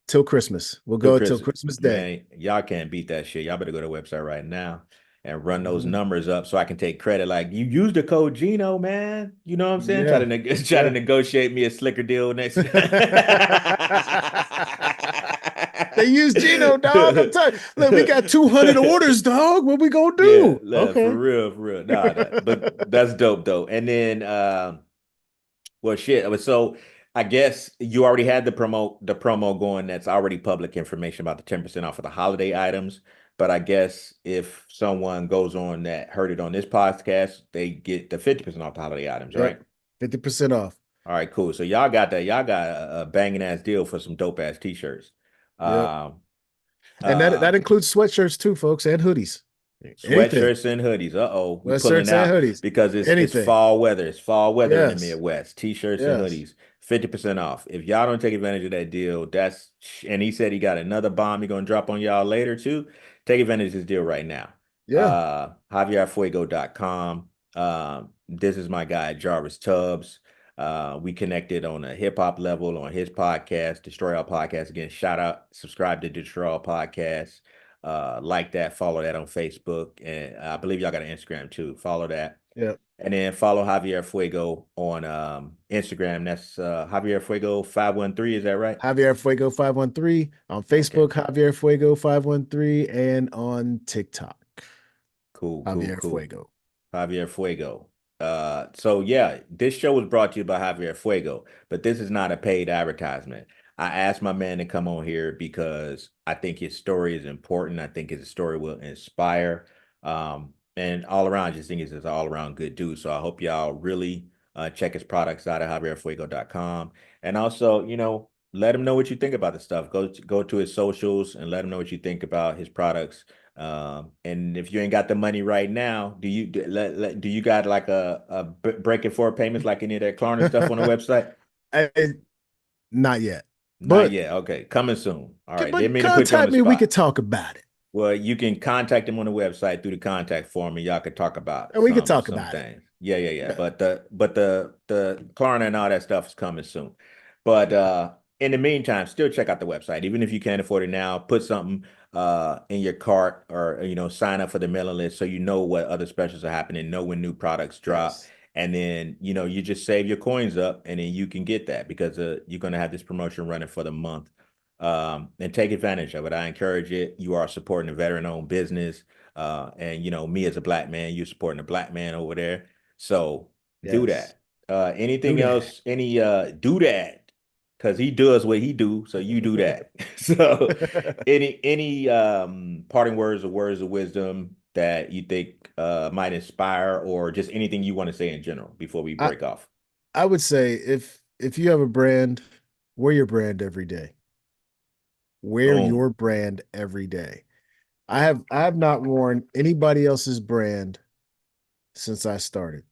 Till Christmas. We'll Till go till Chris, Christmas Day. man, y'all can't beat that shit. Y'all better go to the website right now and run those Mhm. numbers up so I can take credit. Like you use the code Gino, man. You know what I'm saying? Try Yeah. to try to Yeah. negotiate me a slicker deal next. They use Gino, dog. I'm telling you. Look, we got 200 orders, dog. What we gonna Yeah, do? for Okay. real, for real. Nah, nah, but that's dope though. And then well, shit. So I guess you already had the promo going. That's already public information about the 10% off of the holiday items. But I guess if someone goes on that heard it on this podcast, they get the 50% off the holiday items, Yep. right? 50% off. All right, cool. So y'all got that. Y'all got a banging ass deal for some dope ass t-shirts. Yep. Um, And that uh, that includes sweatshirts too, folks, and hoodies. Anything. Sweatshirts and hoodies. Uh-oh, we pulling Sweatshirts and out hoodies. because it's Anything. fall weather. It's fall weather in the Yes. Midwest. T-shirts and Yes. hoodies, 50% off. If y'all don't take advantage of that deal, and he said he got another bomb he gonna drop on y'all later too. Take advantage of this deal right now. Yeah. JavierFuego.com. This is my guy, Jarvis Tubbs. We connected on a hip hop level on his podcast, Destroy All Podcast. Again, shout out, subscribe to Destroy All Podcast. Like that, follow that on Facebook, and I believe y'all got an Instagram too. Follow that, Yeah. and then follow Javier Fuego on Instagram. That's Javier Fuego 513. Is that right? Javier Fuego 513 on Okay, Facebook, Javier Fuego 513, and on TikTok, cool, cool, Javier cool. Fuego. Javier Fuego. So yeah, this show was brought to you by Javier Fuego, but this is not a paid advertisement. I asked my man to come on here because I think his story is important. I think his story will inspire. And all around, I just think he's an all around good dude. So I hope y'all really check his products out at javierfuego.com. And also, let him know what you think about the stuff. Go to his socials and let him know what you think about his products. And if you ain't got the money right now, do you got like a breaking for payments like any of that Klarna stuff on the website? I- Not yet, Not but yet. Okay, coming soon. All right, didn't but mean to put you on contact the me. We could spot. talk about it, Well, you can contact him on the website through the contact form, and y'all could talk about and we could some talk some about it. things. Yeah, yeah, yeah. Yeah. But the Klarna and all that stuff is coming soon. But Yeah. in the meantime, still check out the website. Even if you can't afford it now, put something in your cart or sign up for the mailing list so you know what other specials are happening, know when new products drop. Yes. And then, you just save your coins up and then you can get that because you're going to have this promotion running for the month, and take advantage of it. I encourage it. You are supporting a veteran-owned business, and me as a black man, you're supporting a black man over there. So do Yes. that. Do Anything that. else? Any do that because he does what he do, so you do that. So any parting words of wisdom that you think might inspire, or just anything you want to say in general before we I break off? I would say if you have a brand, wear your brand every day. Wear Boom. your brand every day. I have not worn anybody else's brand since I started.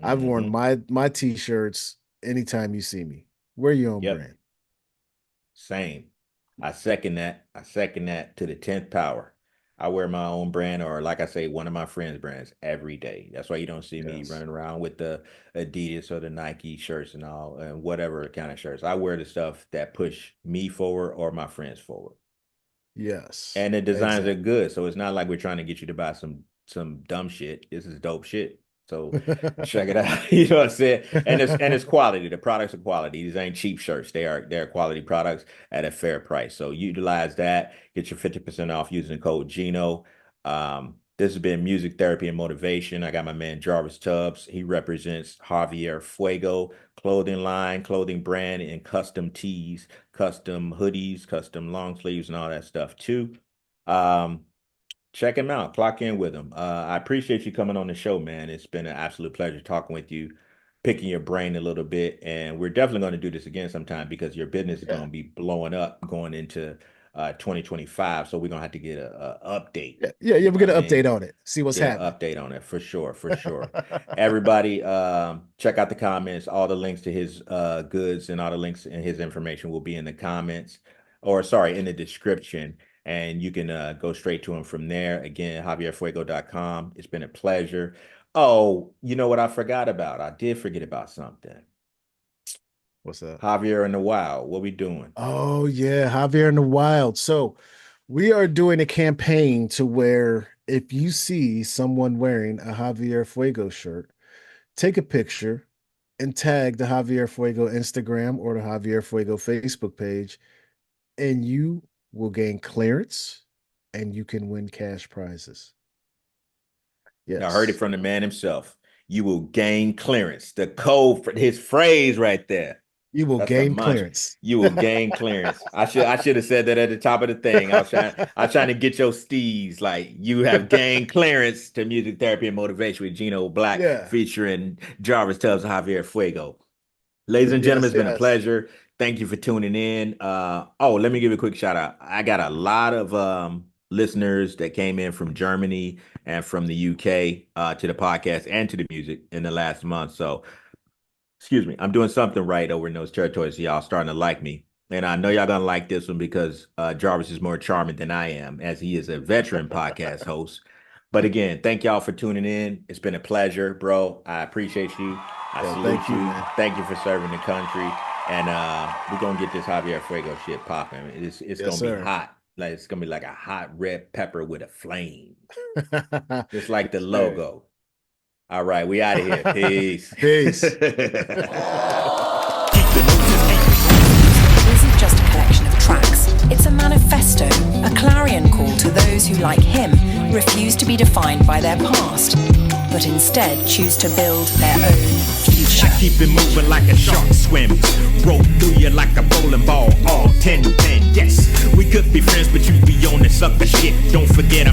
I've worn Hmm. my t-shirts anytime you see me. Wear your own Yep. brand. Same. I second that. I second that to the 10th power. I wear my own brand, or like I say, one of my friends' brands every day. That's why you don't see me Yes. running around with the Adidas or the Nike shirts and all, and whatever kind of shirts. I wear the stuff that push me forward or my friends forward. Yes. And the designs are Exactly. good, so it's not like we're trying to get you to buy some dumb shit. This is dope shit. So check it out. You know what I'm saying? And it's quality. The products are quality. These ain't cheap shirts. They're quality products at a fair price. So utilize that. Get your 50% off using the code Gino. This has been music therapy and motivation. I got my man Jarvis Tubbs. He represents Javier Fuego clothing line, clothing brand, and custom tees, custom hoodies, custom long sleeves, and all that stuff too. Um, Check him out. Clock in with him. I appreciate you coming on the show, man. It's been an absolute pleasure talking with you, picking your brain a little bit, and we're definitely going to do this again sometime because your business is going Yeah. to be blowing up going into 2025. So we're gonna have to get a update. Yeah, yeah, You yeah. know We what get I an mean? update on it. See what's Get an happening. update on it for sure, for sure. Everybody, check out the comments. All the links to his goods and all the links and his information will be in the comments, or sorry, in the description. And you can go straight to him from there. Again, javierfuego.com. It's been a pleasure. Oh, you know what I forgot about? I did forget about something. What's up? Javier in the Wild. What we doing? Oh yeah, Javier in the Wild. So we are doing a campaign to where if you see someone wearing a Javier Fuego shirt, take a picture and tag the Javier Fuego Instagram or the Javier Fuego Facebook page, and you will gain clearance and you can win cash prizes. I heard it Yes, from the man himself. You will gain clearance. The code for his phrase right there. you will That's a gain mantra. clearance. You will gain clearance. I should have said that at the top of the thing. I was trying to get your steez. Like you have gained clearance to music therapy and motivation with Gino Black Yeah. featuring Jarvis Tubbs and Javier Fuego. Ladies and gentlemen, Yes, it's been a yes. pleasure. Thank you for tuning in. Oh, let me give you a quick shout out. I got a lot of listeners that came in from Germany and from the UK to the podcast and to the music in the last month. So excuse me, I'm doing something right over in those territories. So y'all starting to like me. And I know y'all gonna like this one because Jarvis is more charming than I am, as he is a veteran podcast host. But again, thank y'all for tuning in. It's been a pleasure, bro. I appreciate you. I Yeah, salute thank you, you. man. Thank you for serving the country. And we're gonna get this Javier Fuego shit popping. It's Yes, gonna be sir. hot. Like it's gonna be like a hot red pepper with a flame. Just like the Yes, sir. logo. All right, we out of here. Peace. Peace. Isn't just a collection of tracks. It's a manifesto, a clarion call to those who, like him, refuse to be defined by their past, but instead choose to build their own future. I keep it moving like a shark swims. Roll through you like a bowling ball. All 10-10, yes. We could be friends, but you be on the sucker shit. Don't forget